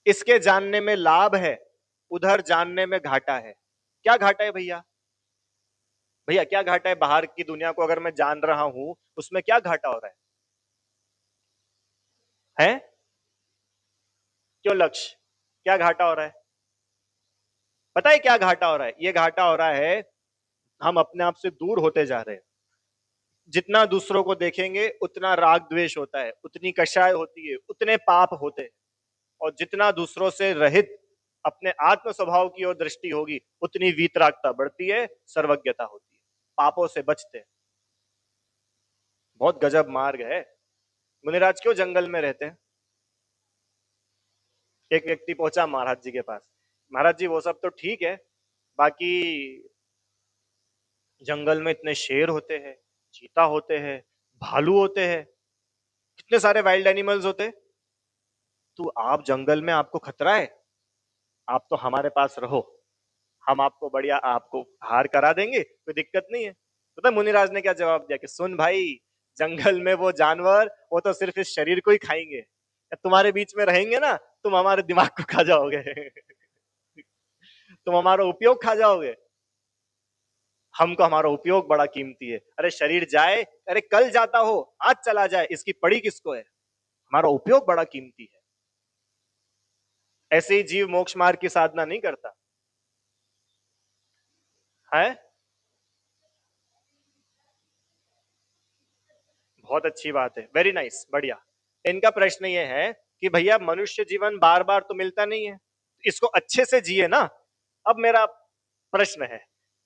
इसके जानने में लाभ है, उधर जानने में घाटा है। क्या घाटा है भैया? भैया क्या घाटा है? बाहर की दुनिया को अगर मैं जान रहा हूं, उसमें क्या घाटा हो रहा है? क्यों लक्ष्य, क्या घाटा हो रहा है? पता है क्या घाटा हो रहा है? ये घाटा हो रहा है, हम अपने आप से दूर होते जा रहे हैं। जितना दूसरों को देखेंगे उतना राग द्वेष होता है, उतनी कषाय होती है, उतने पाप होते हैं। और जितना दूसरों से रहित अपने आत्म स्वभाव की ओर दृष्टि होगी, उतनी वीतरागता बढ़ती है, सर्वज्ञता होती है, पापों से बचते हैं। बहुत गजब मार्ग है। मुनिराज क्यों जंगल में रहते हैं? एक व्यक्ति पहुंचा महाराज जी के पास, महाराज जी वो सब तो ठीक है, बाकी जंगल में इतने शेर होते हैं, चीता होते हैं, भालू होते हैं, कितने सारे वाइल्ड एनिमल्स होते हैं, तो आप जंगल में, आपको खतरा है, आप तो हमारे पास रहो, हम आपको बढ़िया आपको हार करा देंगे, कोई दिक्कत नहीं है। तो मुनिराज ने क्या जवाब दिया कि सुन भाई, जंगल में वो जानवर वो तो सिर्फ इस शरीर को ही खाएंगे, तुम्हारे बीच में रहेंगे ना, तुम हमारे दिमाग को खा जाओगे तुम हमारा उपयोग खा जाओगे। हमको हमारा उपयोग बड़ा कीमती है। अरे शरीर जाए, अरे कल जाता हो, आज चला जाए, इसकी पड़ी किसको है? हमारा उपयोग बड़ा कीमती है। ऐसे ही जीव मोक्ष मार्ग की साधना नहीं करता है। बहुत अच्छी बात है, वेरी नाइस, बढ़िया। इनका प्रश्न ये है कि भैया मनुष्य जीवन बार बार तो मिलता नहीं है, इसको अच्छे से जिए ना। अब मेरा प्रश्न है,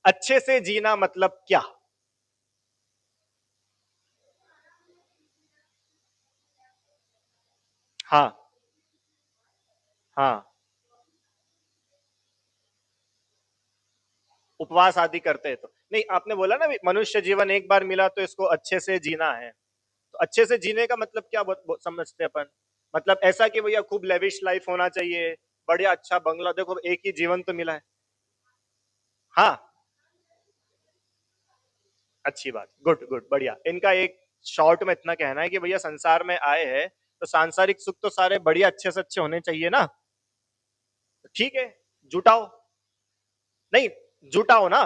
अच्छे से जीना मतलब क्या? हाँ, हाँ, उपवास आदि करते हैं तो नहीं, आपने बोला ना मनुष्य जीवन एक बार मिला तो इसको अच्छे से जीना है। तो अच्छे से जीने का मतलब क्या समझते हैं अपन? मतलब ऐसा कि भैया खूब लेविश लाइफ होना चाहिए, बढ़िया अच्छा बंगला, देखो एक ही जीवन तो मिला है। हाँ, अच्छी बात, गुड गुड, बढ़िया। इनका एक शॉर्ट में इतना कहना है कि भैया संसार में आए हैं तो सांसारिक सुख तो सारे बढ़िया अच्छे से अच्छे होने चाहिए ना। तो ठीक है, जुटाओ। नहीं, जुटाओ ना।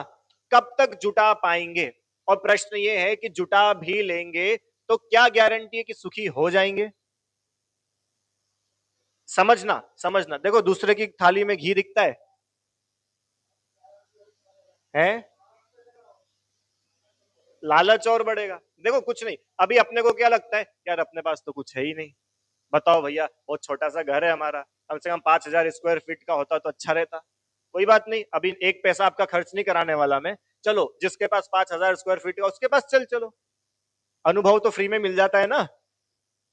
कब तक जुटा पाएंगे? और प्रश्न ये है कि जुटा भी लेंगे तो क्या गारंटी है कि सुखी हो जाएंगे? समझना समझना, देखो दूसरे की थाली में घी दिखता है? लालच और बढ़ेगा। देखो कुछ नहीं, अभी अपने को क्या लगता है, यार अपने पास तो कुछ है ही नहीं। बताओ भैया, बहुत छोटा सा घर है हमारा, कम से कम 5,000 स्क्वायर फीट का होता तो अच्छा रहता। कोई बात नहीं, अभी एक पैसा आपका खर्च नहीं कराने वाला मैं। चलो जिसके पास 5,000 स्क्वायर फीट का, उसके पास चल चलो, अनुभव तो फ्री में मिल जाता है ना।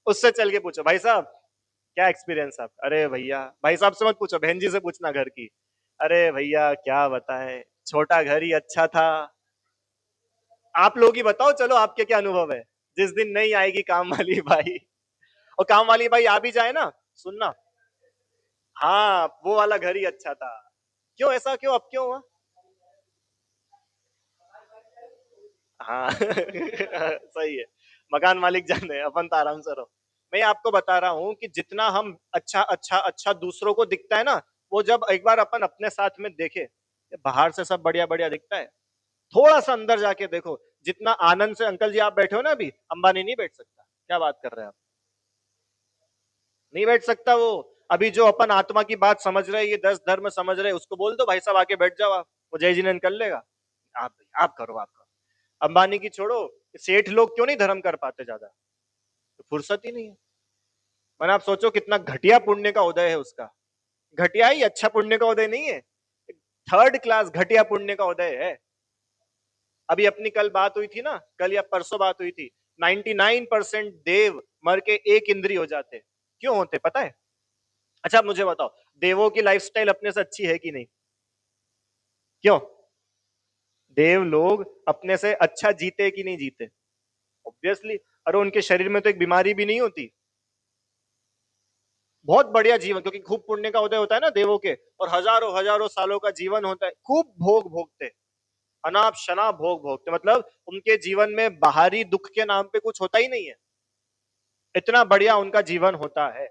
उससे चल के पूछो, भाई साहब क्या एक्सपीरियंस आप? अरे भैया, भाई साहब से मत पूछो, बहन जी से पूछना घर की। अरे भैया क्या बताए, छोटा घर ही अच्छा था। आप लोग ही बताओ, चलो आपके क्या अनुभव है। जिस दिन नहीं आएगी काम वाली बाई, और काम वाली बाई आ भी जाए ना, सुनना, हाँ वो वाला घर ही अच्छा था। क्यों ऐसा, क्यों अब क्यों हुआ? हाँ सही है, मकान मालिक जाने, अपन तो आराम से रहो। मैं आपको बता रहा हूं कि जितना हम अच्छा अच्छा अच्छा दूसरों को दिखता है ना, वो जब एक बार अपन अपने साथ में देखे, बाहर से सब बढ़िया बढ़िया दिखता है, थोड़ा सा अंदर जाके देखो, जितना आनंद से अंकल जी आप बैठे हो ना, अभी अंबानी नहीं बैठ सकता। क्या बात कर रहे हैं आप? नहीं बैठ सकता वो। अभी जो अपन आत्मा की बात समझ रहे हैं, ये 10 धर्म समझ रहे हैं, उसको बोल दो भाई साहब आके बैठ जाओ आप, वो जय जी ने कर लेगा। आप करो, आप करो। अंबानी की छोड़ो, सेठ लोग क्यों नहीं धर्म कर पाते ज्यादा? तो फुर्सत ही नहीं है। मैंने आप सोचो कितना घटिया पुण्य का उदय है उसका। घटिया ही, अच्छा पुण्य का उदय नहीं है, थर्ड क्लास घटिया पुण्य का उदय है। अभी अपनी कल बात हुई थी ना, कल या परसों बात हुई थी, 99% देव मर के एक इंद्री हो जाते। क्यों होते पता है? अच्छा आप मुझे बताओ, देवों की लाइफस्टाइल अपने से अच्छी है कि नहीं? क्यों? देव लोग अपने से अच्छा जीते कि नहीं जीते? ऑब्वियसली। अरे उनके शरीर में तो एक बीमारी भी नहीं होती। बहुत बढ़िया जीवन, क्योंकि खूब पुण्य का उदय होता है ना देवों के, और हजारों हजारों सालों का जीवन होता है, खूब भोग भोगते, अनाप शनाप भोग भोगते, मतलब उनके जीवन में बाहरी दुख के नाम पे कुछ होता ही नहीं है, इतना बढ़िया उनका जीवन होता है।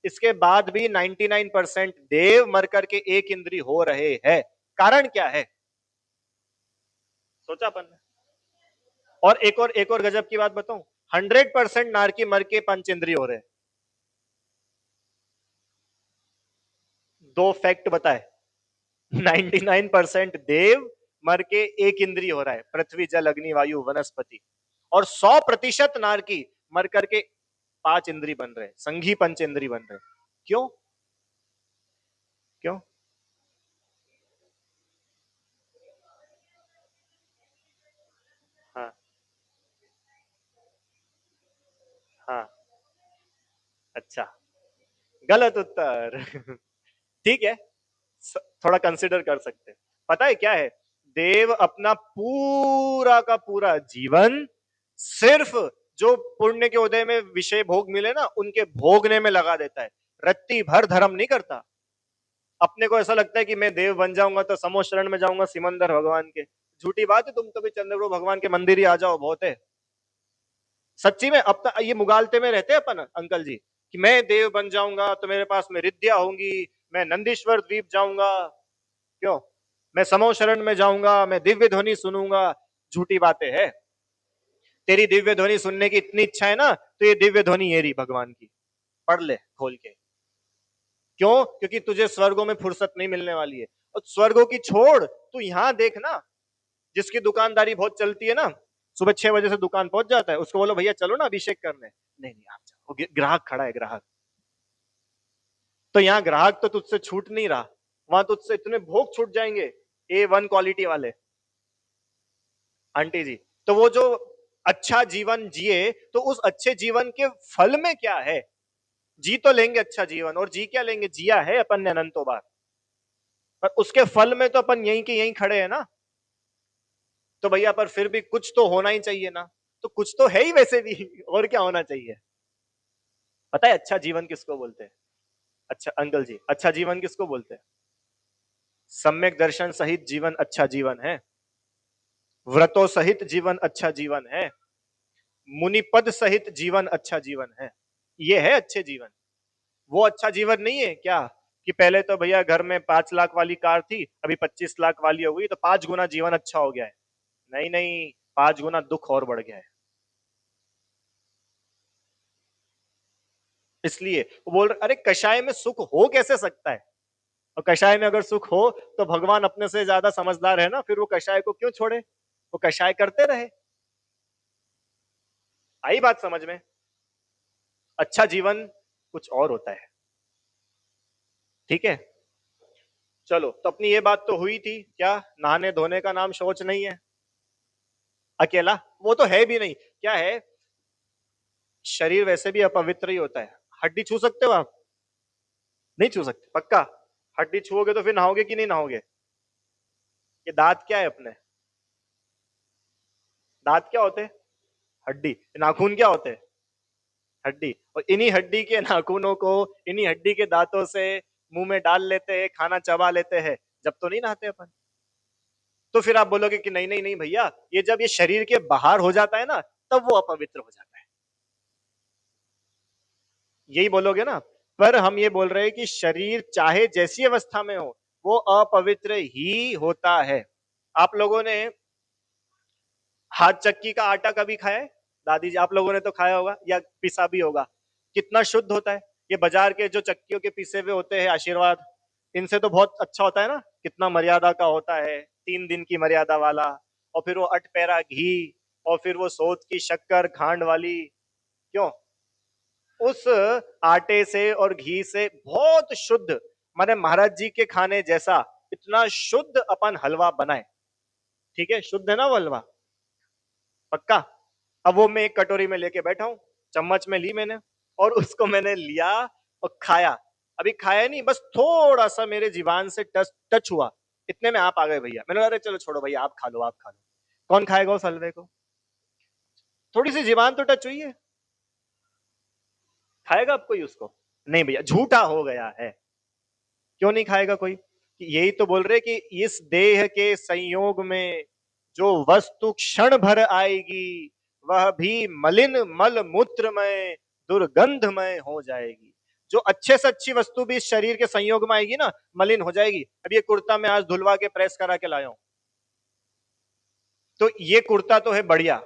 इसके बाद भी 99% देव मर करके एक इंद्री हो रहे हैं। कारण क्या है? सोचा अपन ने? और एक और गजब की बात बताऊं, 100% नारकी मर के पंच इंद्रिय हो रहे हैं। दो फैक्ट बताए, 99% देव मर के एक इंद्रिय हो रहा है, पृथ्वी जल अग्नि वायु वनस्पति, और 100% नारकी मर करके पांच इंद्रिय बन रहे, संघी पंच इंद्रिय बन रहे। क्यों? क्यों? हाँ। हाँ। अच्छा, गलत उत्तर। ठीक है, थोड़ा कंसिडर कर सकते हैं। पता है क्या है? देव अपना पूरा का पूरा जीवन सिर्फ जो पुण्य के उदय में विषय भोग मिले ना, उनके भोगने में लगा देता है, रत्ती भर धर्म नहीं करता। अपने को ऐसा लगता है कि मैं देव बन जाऊंगा तो समो शरण में जाऊंगा सिमंदर भगवान के। झूठी बात है, तुम तो भी चंद्रप्रभु भगवान के मंदिर ही आ जाओ, बहुत है। सच्ची में अब तक ये मुगालते में रहते हैं अपन अंकल जी, कि मैं देव बन जाऊंगा तो मेरे पास में रिद्धियां होंगी, मैं नंदीश्वर द्वीप जाऊंगा। क्यों? मैं समो शरण में जाऊंगा, मैं दिव्य ध्वनि सुनूंगा। झूठी बातें हैं। तेरी दिव्य ध्वनि सुनने की इतनी इच्छा है ना, तो ये दिव्य ध्वनि ये रही भगवान की, पढ़ ले खोल के। क्यों? क्योंकि तुझे स्वर्गों में फुर्सत नहीं मिलने वाली है। और स्वर्गों की छोड़, तू यहां देख ना, जिसकी दुकानदारी बहुत चलती है ना, सुबह 6 बजे से दुकान पहुंच जाता है, उसको बोलो भैया चलो ना अभिषेक करने, नहीं नहीं आप जाओ, ग्राहक खड़ा है ग्राहक। तो यहाँ ग्राहक तो तुझसे छूट नहीं रहा, वहां तुझसे इतने भोग छूट जाएंगे, A1 क्वालिटी वाले। आंटी जी, तो वो जो अच्छा जीवन जिए, तो उस अच्छे जीवन के फल में क्या है? जी तो लेंगे अच्छा जीवन, और जी क्या लेंगे, जिया है अपन ने अनंतों बार, पर उसके फल में तो अपन यहीं के यहीं खड़े हैं ना। तो भैया पर फिर भी कुछ तो होना ही चाहिए ना, तो कुछ तो है ही वैसे भी। और क्या होना चाहिए? पता है अच्छा जीवन किसको बोलते हैं? अच्छा अंकल जी, अच्छा जीवन किसको बोलते हैं? सम्यक दर्शन सहित जीवन अच्छा जीवन है, व्रतों सहित जीवन अच्छा जीवन है, मुनिपद सहित जीवन अच्छा जीवन है। ये है अच्छे जीवन। वो अच्छा जीवन नहीं है क्या, कि पहले तो भैया घर में 5 लाख वाली कार थी, अभी 25 लाख वाली हो गई, तो 5 गुना जीवन अच्छा हो गया है। नहीं नहीं, 5 गुना दुख और बढ़ गया है। इसलिए वो बोल रहे अरे कषाय में सुख हो कैसे सकता है? और कषाय में अगर सुख हो, तो भगवान अपने से ज्यादा समझदार है ना, फिर वो कषाय को क्यों छोड़े, वो कषाय करते रहे। आई बात समझ में? अच्छा जीवन कुछ और होता है। ठीक है, चलो तो अपनी ये बात तो हुई थी, क्या नहाने धोने का नाम शौच नहीं है? अकेला वो तो है भी नहीं। क्या है, शरीर वैसे भी अपवित्र ही होता है। हड्डी छू सकते हो आप? नहीं छू सकते पक्का? हड्डी छुओगे तो फिर नहाओगे कि नहीं नहाओगे? ये दांत क्या है अपने? दांत क्या होते हैं? हड्डी। नाखून क्या होते हैं? हड्डी। और इन्हीं हड्डी के नाखूनों को, इन्हीं हड्डी के दांतों से मुंह में डाल लेते हैं, खाना चबा लेते हैं, जब तो नहीं नहाते अपन। तो फिर आप बोलोगे कि नहीं नहीं नहीं भैया, ये जब ये शरीर के बाहर हो जाता है ना, तब वो अपवित्र हो जाता है, यही बोलोगे ना? पर हम ये बोल रहे हैं कि शरीर चाहे जैसी अवस्था में हो, वो अपवित्र ही होता है। आप लोगों ने हाथ चक्की का आटा कभी खाया है? दादी जी आप लोगों ने तो खाया होगा या पिसा भी होगा। कितना शुद्ध होता है। ये बाजार के जो चक्कियों के पीसे हुए होते हैं आशीर्वाद, इनसे तो बहुत अच्छा होता है ना, कितना मर्यादा का होता है, 3 दिन की मर्यादा वाला। और फिर वो अटपैरा घी, और फिर वो सोच की शक्कर खांड वाली। क्यों? उस आटे से और घी से बहुत शुद्ध, माने महाराज जी के खाने जैसा इतना शुद्ध अपन हलवा बनाए। ठीक है, शुद्ध है ना वो हलवा? पक्का? अब वो मैं एक कटोरी में लेके बैठा हूं, चम्मच में ली मैंने, और उसको मैंने लिया और खाया। अभी खाया नहीं, बस थोड़ा सा मेरे जीवान से टच टच हुआ, इतने में आप आ गए भैया। मैंने कहा अरे चलो छोड़ो भैया, आप खा लो, आप खा लो। कौन खाएगा उस हलवे को? थोड़ी सी जीवान तो टच हुई है, खाएगा अब कोई उसको? नहीं भैया, झूठा हो गया है। क्यों नहीं खाएगा कोई? यही तो बोल रहे कि इस देह के संयोग में जो वस्तु क्षण भर आएगी वह भी मलिन मल मूत्रमय दुर्गंधमय हो जाएगी। जो अच्छे से अच्छी वस्तु भी इस शरीर के संयोग में आएगी ना, मलिन हो जाएगी। अब ये कुर्ता मैं आज धुलवा के प्रेस करा के लाया हूं, तो ये कुर्ता तो है बढ़िया,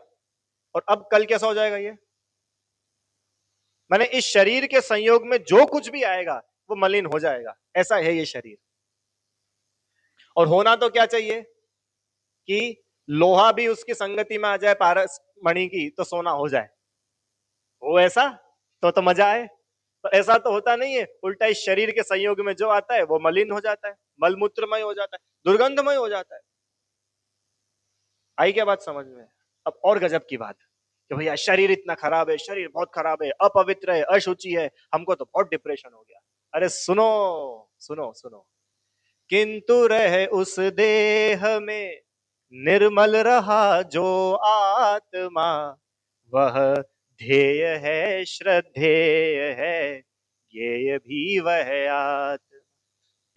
और अब कल कैसा हो जाएगा ये? मैंने इस शरीर के संयोग में जो कुछ भी आएगा वो मलिन हो जाएगा, ऐसा है ये शरीर। और होना तो क्या चाहिए कि लोहा भी उसकी संगति में आ जाए पारस मणि की तो सोना हो जाए। वो ऐसा तो मजा आए। तो ऐसा तो होता नहीं है, उल्टा इस शरीर के संयोग में जो आता है वो मलिन हो जाता है, मलमूत्रमय हो जाता है, दुर्गंधमय हो जाता है। आई क्या बात समझ में? अब और गजब की बात कि भैया शरीर इतना खराब है, शरीर बहुत खराब है, अपवित्र है, अशुचि है, हमको तो बहुत डिप्रेशन हो गया। अरे सुनो, सुनो सुनो, किंतु रहे उस देह में निर्मल रहा जो आत्मा, वह ध्येय है श्रद्धेय है, ज्ञेय भी वह आत्मा।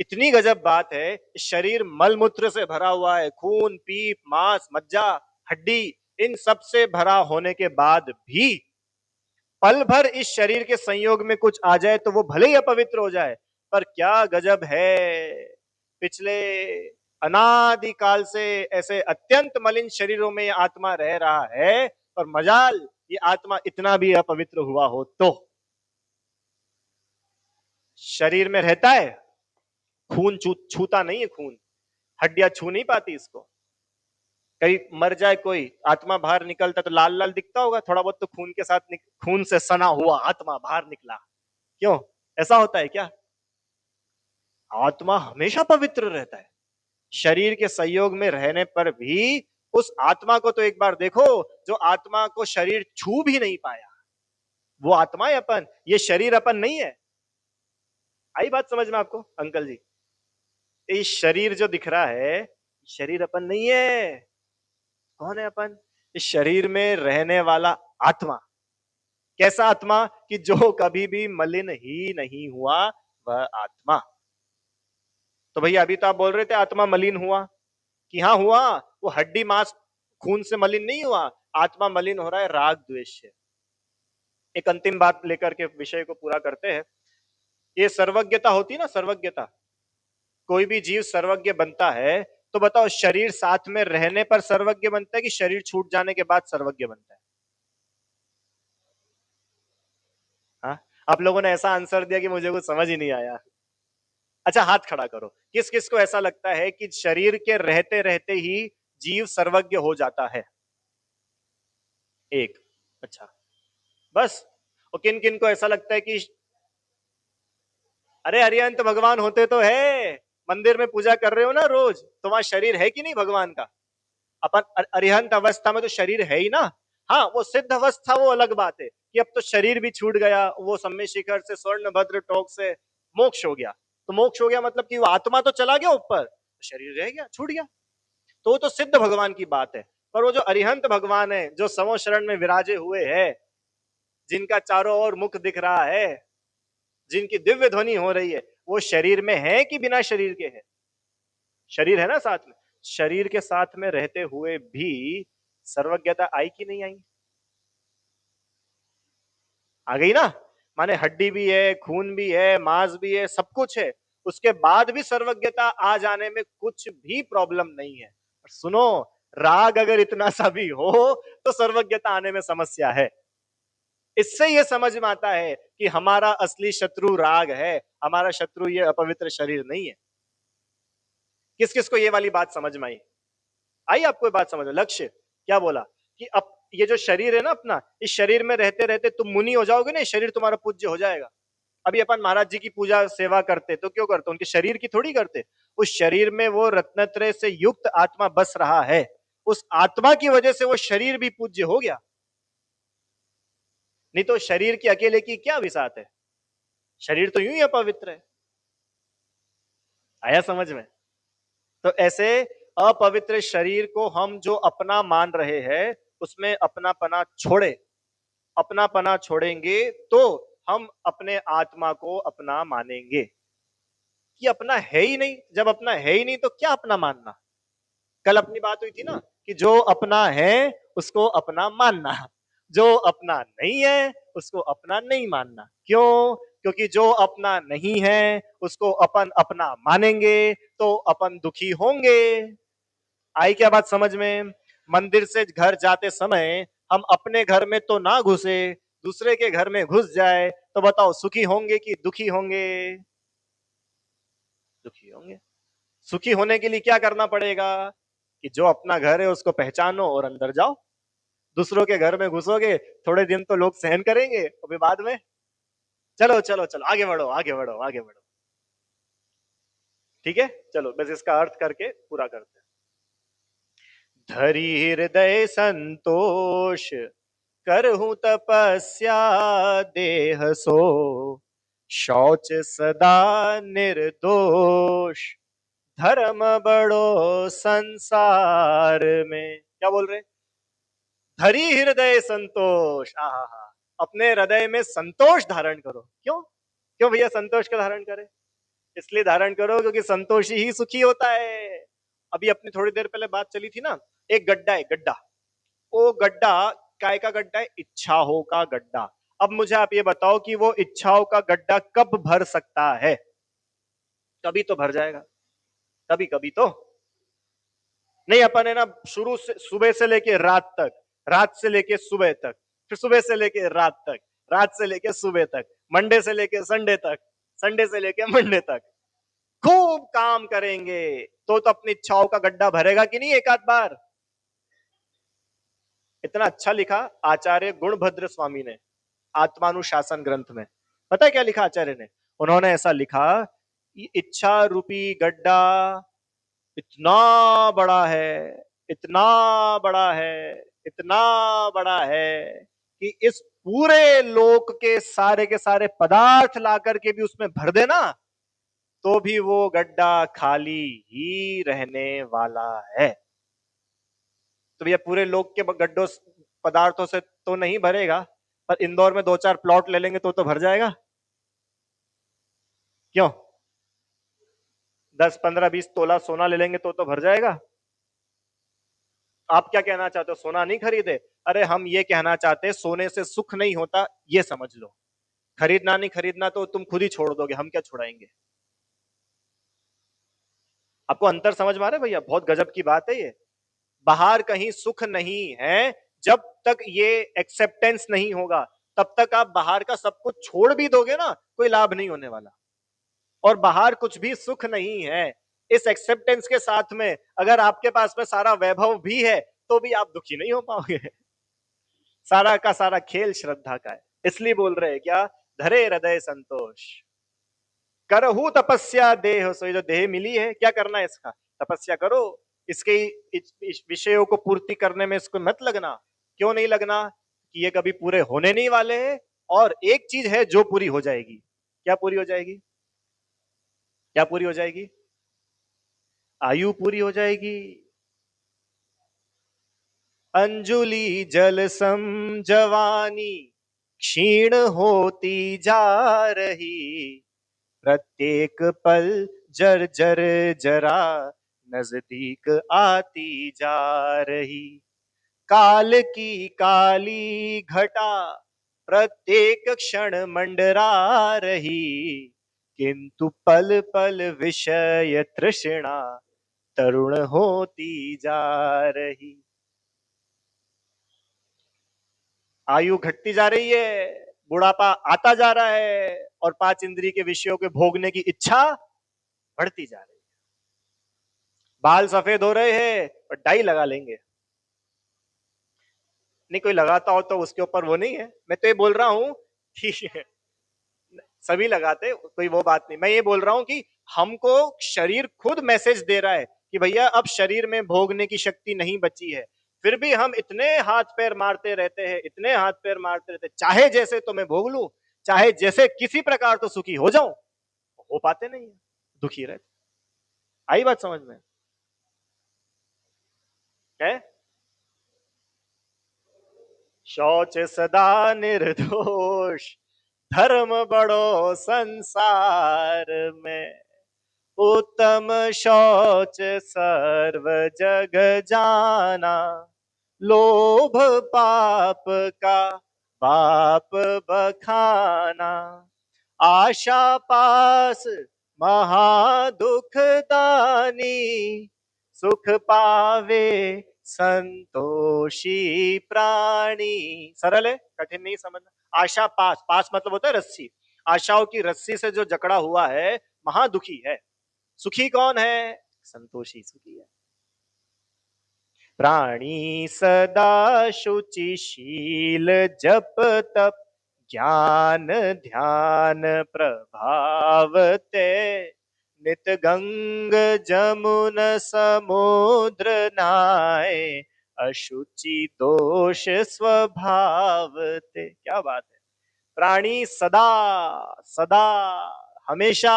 इतनी गजब बात है, शरीर मलमूत्र से भरा हुआ है, खून पीप मांस मज्जा हड्डी इन सब से भरा होने के बाद भी पल भर इस शरीर के संयोग में कुछ आ जाए तो वो भले ही अपवित्र हो जाए, पर क्या गजब है, पिछले अनादि काल से ऐसे अत्यंत मलिन शरीरों में आत्मा रह रहा है, पर मजाल ये आत्मा इतना भी अपवित्र हुआ हो तो शरीर में रहता है, खून छूता नहीं है, खून हड्डियां छू नहीं पाती इसको। कहीं मर जाए कोई, आत्मा बाहर निकलता तो लाल लाल दिखता होगा थोड़ा बहुत, तो खून के साथ खून से सना हुआ आत्मा बाहर निकला। क्यों? ऐसा होता है क्या? आत्मा हमेशा पवित्र रहता है, शरीर के संयोग में रहने पर भी उस आत्मा को तो एक बार देखो, जो आत्मा को शरीर छू भी नहीं पाया, वो आत्मा है अपन, ये शरीर अपन नहीं है। आई बात समझ में आपको अंकल जी? ये शरीर जो दिख रहा है, शरीर अपन नहीं है। कौन है अपन? इस शरीर में रहने वाला आत्मा। कैसा आत्मा? कि जो कभी भी मलिन ही नहीं हुआ, वह आत्मा। तो भैया अभी तो आप बोल रहे थे आत्मा मलिन हुआ, कि हाँ हुआ, वो हड्डी मांस खून से मलिन नहीं हुआ, आत्मा मलिन हो रहा है राग द्वेष से। एक अंतिम बात लेकर के विषय को पूरा करते हैं। ये सर्वज्ञता होती है ना, सर्वज्ञता, कोई भी जीव सर्वज्ञ बनता है, तो बताओ शरीर साथ में रहने पर सर्वज्ञ बनता है कि शरीर छूट जाने के बाद सर्वज्ञ बनता है? हाँ, आप लोगों ने ऐसा आंसर दिया कि मुझे कुछ समझ ही नहीं आया। अच्छा हाथ खड़ा करो, किस किस को ऐसा लगता है कि शरीर के रहते रहते ही जीव सर्वज्ञ हो जाता है? एक। अच्छा, बस। और किन किन को ऐसा लगता है कि अरे अरिहंत भगवान होते तो है, मंदिर में पूजा कर रहे हो ना रोज, तो वहां शरीर है कि नहीं भगवान का? अपन अरिहंत अवस्था में तो शरीर है ही ना। हाँ, वो सिद्ध अवस्था वो अलग बात है कि अब तो शरीर भी छूट गया, वो सम्य शिखर से स्वर्ण भद्र टोक से मोक्ष हो गया। तो मोक्ष हो गया मतलब कि वो आत्मा तो चला गया ऊपर, शरीर रह गया, छूट गया। तो वो तो सिद्ध भगवान की बात है। पर वो जो अरिहंत भगवान है, जो समो शरण में विराजे हुए है, जिनका चारों ओर मुख दिख रहा है, जिनकी दिव्य ध्वनि हो रही है, वो शरीर में है कि बिना शरीर के है? शरीर है ना साथ में। शरीर के साथ में रहते हुए भी सर्वज्ञता आई कि नहीं आई? आ गई ना। माने हड्डी भी है, खून भी है, मांस भी है, सब कुछ है, उसके बाद भी सर्वज्ञता आ जाने में कुछ भी प्रॉब्लम नहीं है। और सुनो, राग अगर इतना सा भी हो तो सर्वज्ञता आने में समस्या है। इससे यह समझ में आता है कि हमारा असली शत्रु राग है, हमारा शत्रु ये अपवित्र शरीर नहीं है। किस किस को ये वाली बात समझ में आई? आई आपको ये बात समझ में? लक्ष्य क्या बोला कि अब ये जो शरीर है ना अपना, इस शरीर में रहते रहते तुम मुनि हो जाओगे ना, शरीर तुम्हारा पूज्य हो जाएगा। अभी अपन महाराज जी की पूजा सेवा करते तो क्यों करते? उनके शरीर की थोड़ी करते। उस शरीर में वो रत्नत्रय से युक्त आत्मा बस रहा है, उस आत्मा की वजह से वो शरीर भी पूज्य हो गया। नहीं तो शरीर की अकेले की क्या विसात है? शरीर तो यूं ही अपवित्र है। आया समझ में? तो ऐसे अपवित्र शरीर को हम जो अपना मान रहे हैं, उसमें अपनापना छोड़े। अपनापना छोड़ेंगे तो हम अपने आत्मा को अपना मानेंगे। कि अपना है ही नहीं, जब अपना है ही नहीं तो क्या अपना मानना? कल अपनी बात हुई थी ना कि जो अपना है उसको अपना मानना, जो अपना नहीं है उसको अपना नहीं मानना। क्यों? क्योंकि जो अपना नहीं है उसको अपन अपना मानेंगे तो अपन दुखी होंगे। आई क्या बात समझ में? मंदिर से घर जाते समय हम अपने घर में तो ना घुसे, दूसरे के घर में घुस जाए तो बताओ सुखी होंगे कि दुखी होंगे? दुखी होंगे। सुखी होने के लिए क्या करना पड़ेगा? कि जो अपना घर है उसको पहचानो और अंदर जाओ। दूसरों के घर में घुसोगे, थोड़े दिन तो लोग सहन करेंगे, अभी बाद में चलो चलो चलो आगे बढ़ो आगे बढ़ो आगे बढ़ो। ठीक है, चलो बस इसका अर्थ करके पूरा करते हैं। धरी हृदय संतोष, करहूं तपस्या देह सो, शौच सदा निर्दोष, धर्म बड़ो संसार में। क्या बोल रहे? धरी हृदय संतोष। आहा, अपने हृदय में संतोष धारण करो। क्यों? क्यों भैया संतोष का धारण करें? इसलिए धारण करो क्योंकि संतोषी ही सुखी होता है। अभी अपनी थोड़ी देर पहले बात चली थी ना, एक गड्ढा है, गड्ढा। वो गड्ढा काय का गड्ढा है? इच्छाओं का गड्ढा। अब मुझे आप ये बताओ कि वो इच्छाओं का गड्ढा कब भर सकता है? कभी तो भर जाएगा, कभी कभी तो। नहीं, अपन है ना शुरू से सुबह से लेके रात तक, रात से लेके सुबह तक, फिर सुबह से लेके रात तक, रात से लेके सुबह तक, मंडे से लेके संडे तक, संडे से लेके मंडे तक खूब काम करेंगे तो अपनी इच्छाओं का गड्ढा भरेगा कि नहीं एक आध बार? इतना अच्छा लिखा आचार्य गुणभद्र स्वामी ने आत्मानुशासन ग्रंथ में। पता है क्या लिखा आचार्य ने? उन्होंने ऐसा लिखा, इच्छा रूपी गड्ढा इतना बड़ा है, इतना बड़ा है, इतना बड़ा है कि इस पूरे लोक के सारे पदार्थ ला करके भी उसमें भर देना तो भी वो गड्ढा खाली ही रहने वाला है। तो भैया पूरे लोक के गड्ढों पदार्थों से तो नहीं भरेगा, पर इंदौर में 2-4 प्लॉट ले लेंगे तो भर जाएगा। क्यों? 10-15-20 तोला सोना ले लेंगे तो भर जाएगा। आप क्या कहना चाहते हो? सोना नहीं खरीदे? अरे हम ये कहना चाहते हैं सोने से सुख नहीं होता, ये समझ लो। खरीदना नहीं खरीदना तो तुम खुद ही छोड़ दोगे, हम क्या छुड़ाएंगे? आपको अंतर समझ में आ रहा है भैया? बहुत गजब की बात है ये। बाहर कहीं सुख नहीं है, जब तक ये एक्सेप्टेंस नहीं होगा तब तक आप बाहर का सब कुछ छोड़ भी दोगे ना, कोई लाभ नहीं होने वाला। और बाहर कुछ भी सुख नहीं है, इस एक्सेप्टेंस के साथ में अगर आपके पास में सारा वैभव भी है तो भी आप दुखी नहीं हो पाओगे। सारा का सारा खेल श्रद्धा का है। इसलिए बोल रहे हैं क्या? धरे हृदय संतोष, करहु तपस्या देह सो। जो देह मिली है क्या करना है? इसका तपस्या करो। इसके इस विषयों को पूर्ति करने में इसको मत लगना। क्यों नहीं लगना? कि ये कभी पूरे होने नहीं वाले हैं। और एक चीज है जो पूरी हो जाएगी। क्या पूरी हो जाएगी? क्या पूरी हो जाएगी? आयु पूरी हो जाएगी। अंजुलि जल सम जवानी क्षीण होती जा रही, प्रत्येक पल जर जर जरा नजदीक आती जा रही। काल की काली घटा प्रत्येक क्षण मंडरा रही, किंतु पल पल विषय तृष्णा तरुण होती जा रही। आयु घटती जा रही है, बुढ़ापा आता जा रहा है और 5 इंद्रिय के विषयों के भोगने की इच्छा बढ़ती जा रही है। बाल सफेद हो रहे हैं और डाई लगा लेंगे। नहीं, कोई लगाता हो तो उसके ऊपर वो नहीं है, मैं तो ये बोल रहा हूं कि सभी लगाते, कोई वो बात नहीं। मैं ये बोल रहा हूं कि हमको शरीर खुद मैसेज दे रहा है कि भैया अब शरीर में भोगने की शक्ति नहीं बची है, फिर भी हम इतने हाथ पैर मारते रहते हैं, इतने हाथ पैर मारते रहते हैं, चाहे जैसे तो मैं भोग लूं, चाहे जैसे किसी प्रकार तो सुखी हो जाऊं, हो पाते नहीं है, दुखी रहते। आई बात समझ में है? शौच सदा निर्दोष, धर्म बड़ो संसार में, उत्तम शौच सर्व जग जाना, लोभ पाप का बाप बखाना, आशा पास महादुख दानी, सुख पावे संतोषी प्राणी। सरल है, कठिन नहीं समझना। आशा पास, पास मतलब होता है रस्सी, आशाओं की रस्सी से जो जकड़ा हुआ है महादुखी है। सुखी कौन है? संतोषी सुखी है। प्राणी सदा शुचिशील जप तप, ज्ञान ध्यान प्रभाव ते, नित गंग जमुन समुद्र नाय, अशुचि दोष स्वभाव ते। क्या बात है! प्राणी सदा सदा हमेशा,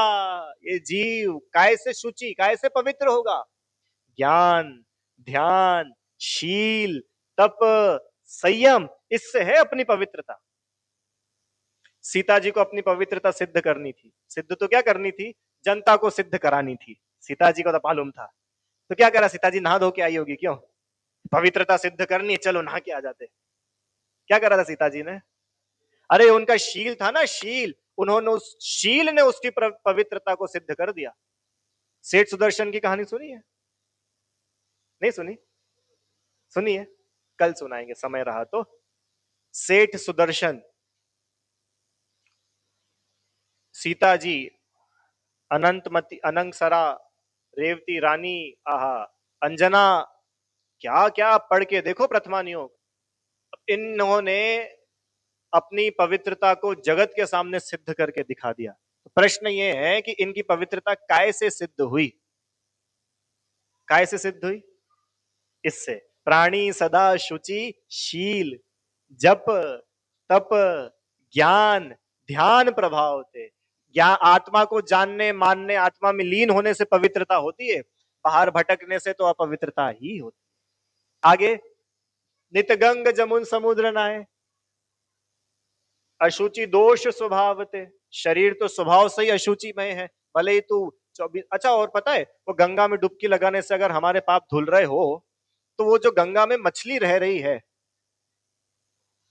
ये जीव काय से शुचि, काय से पवित्र होगा? ज्ञान ध्यान शील तप संयम, इससे है अपनी पवित्रता। सीता जी को अपनी पवित्रता सिद्ध करनी थी, सिद्ध तो क्या करनी थी, जनता को सिद्ध करानी थी। सीता जी को तो मालूम था, तो क्या करा, सीता जी नहा धो के आई होगी, क्यों? पवित्रता सिद्ध करनी है, चलो नहा के आ जाते। क्या करा था सीता जी ने? अरे उनका शील था ना, शील, उन्होंने उस शील ने उसकी पवित्रता को सिद्ध कर दिया। सेठ सुदर्शन की कहानी सुनी है? नहीं सुनी? सुनिए, कल सुनाएंगे समय रहा तो। सेठ सुदर्शन, सीता जी, अनंतमती, अनंगसरा, रेवती रानी, आहा, अंजना, क्या क्या पढ़ के देखो प्रथमा नियोग। इन्होंने अपनी पवित्रता को जगत के सामने सिद्ध करके दिखा दिया। तो प्रश्न ये है कि इनकी पवित्रता काय से सिद्ध हुई? काय से सिद्ध हुई? इससे, प्राणी सदा शुचि शील जप तप ज्ञान ध्यान प्रभाव थे। ज्ञान, आत्मा को जानने मानने, आत्मा में लीन होने से पवित्रता होती है, बाहर भटकने से तो अपवित्रता ही होती है। आगे, नित गंग जमुन समुद्र नाय, अशुचि दोष स्वभाव थे। शरीर तो स्वभाव से ही अशुचिमय है, भले ही तू 24। अच्छा, और पता है, वो गंगा में डुबकी लगाने से अगर हमारे पाप धुल रहे हो, तो वो जो गंगा में मछली रह रही है,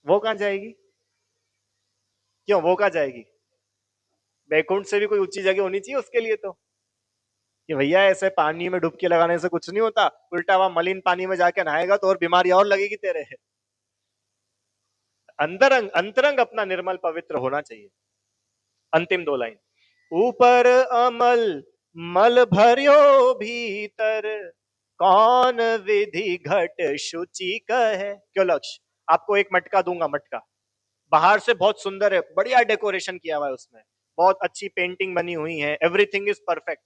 वो कहां जाएगी? क्यों, वो कहां जाएगी? बैकुंठ से भी कोई ऊंची जगह होनी चाहिए उसके लिए तो, कि भैया ऐसे पानी में डुबकी लगाने से कुछ नहीं होता, उल्टा वहां मलिन पानी में जाके नहाएगा तो और बीमारी और लगेगी तेरे। अंतरंग अंतरंग अपना निर्मल पवित्र होना चाहिए। अंतिम दो लाइन, ऊपर अमल मल भरियो भीतर, कौन विधि घट शुचि कहे। क्यों लक्ष्य, आपको एक मटका दूंगा, मटका बाहर से बहुत सुंदर है, बढ़िया डेकोरेशन किया हुआ है उसमें, बहुत अच्छी पेंटिंग बनी हुई है, एवरीथिंग इज परफेक्ट,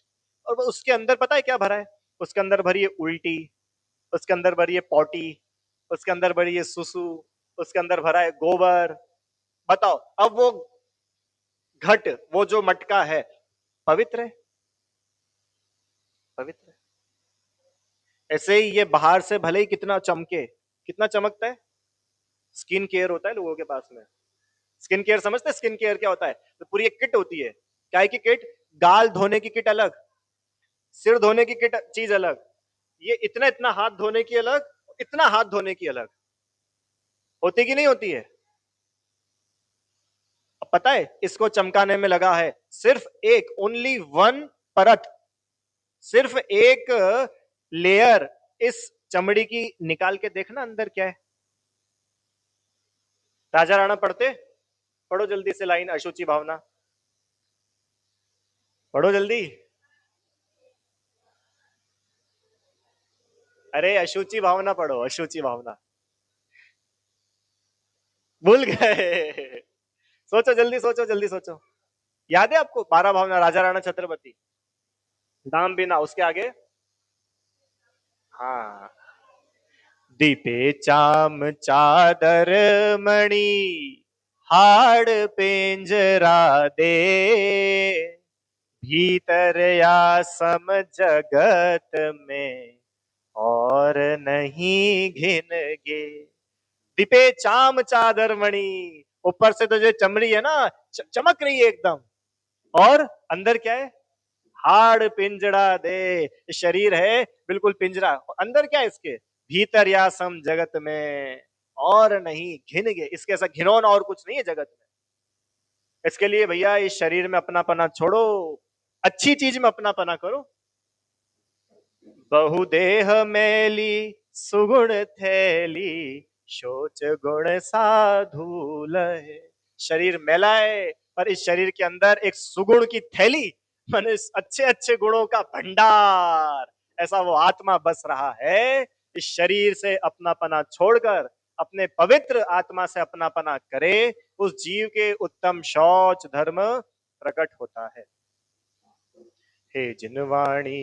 और उसके अंदर पता है क्या भरा है? उसके अंदर भरी है उल्टी, उसके अंदर भरी है पॉटी, उसके अंदर भरी है सुसु, उसके अंदर भरा है गोबर। बताओ, अब वो घट, वो जो मटका है, पवित्र है? पवित्र है। ऐसे ही ये बाहर से भले ही कितना चमके, कितना चमकता है, स्किन केयर होता है लोगों के पास में। स्किन केयर समझते हैं? स्किन केयर क्या होता है? तो पूरी एक किट होती है। क्या है की किट? गाल धोने की किट अलग, सिर धोने की किट चीज अलग, ये इतना इतना हाथ धोने की अलग, इतना हाथ धोने की अलग, होती कि नहीं होती है? अब पता है इसको चमकाने में लगा है सिर्फ एक, ओनली वन परत, सिर्फ एक लेयर इस चमड़ी की निकाल के देखना अंदर क्या है। राजा राणा पढ़ते? पढ़ो जल्दी से लाइन, अशुचि भावना पढ़ो जल्दी। अरे अशुचि भावना पढ़ो, अशुचि भावना। भूल गए। सोचो जल्दी, सोचो जल्दी सोचो। याद है आपको 12 भावना, राजा राणा छत्रपति? दाम बिना, उसके आगे? हाँ। दीपे चाम चादर मणि, हाड़ पिंजरा दे, भीतर या सम जगत में और नहीं घिनगे। दीपे चाम चादर मणि, ऊपर से तो जो चमड़ी है ना चमक रही है एकदम, और अंदर क्या है? हाड़ पिंजड़ा दे। शरीर है बिल्कुल पिंजरा, अंदर क्या है इसके? भीतर या सम जगत में और नहीं घिनगे। इसके ऐसा घिनौना और कुछ नहीं है जगत में। इसके लिए भैया इस शरीर में अपनापना छोड़ो, अच्छी चीज में अपनापना करो। बहुदेह मैली सुगुण थैली, शोच गुण साधु लहे। शरीर मैला है, पर इस शरीर के अंदर एक सुगुण की थैली, माने अच्छे अच्छे गुणों का भंडार, ऐसा वो आत्मा बस रहा है। इस शरीर से अपनापना छोड़कर अपने पवित्र आत्मा से अपनापना करे, उस जीव के उत्तम शौच धर्म प्रकट होता है। हे जिनवाणी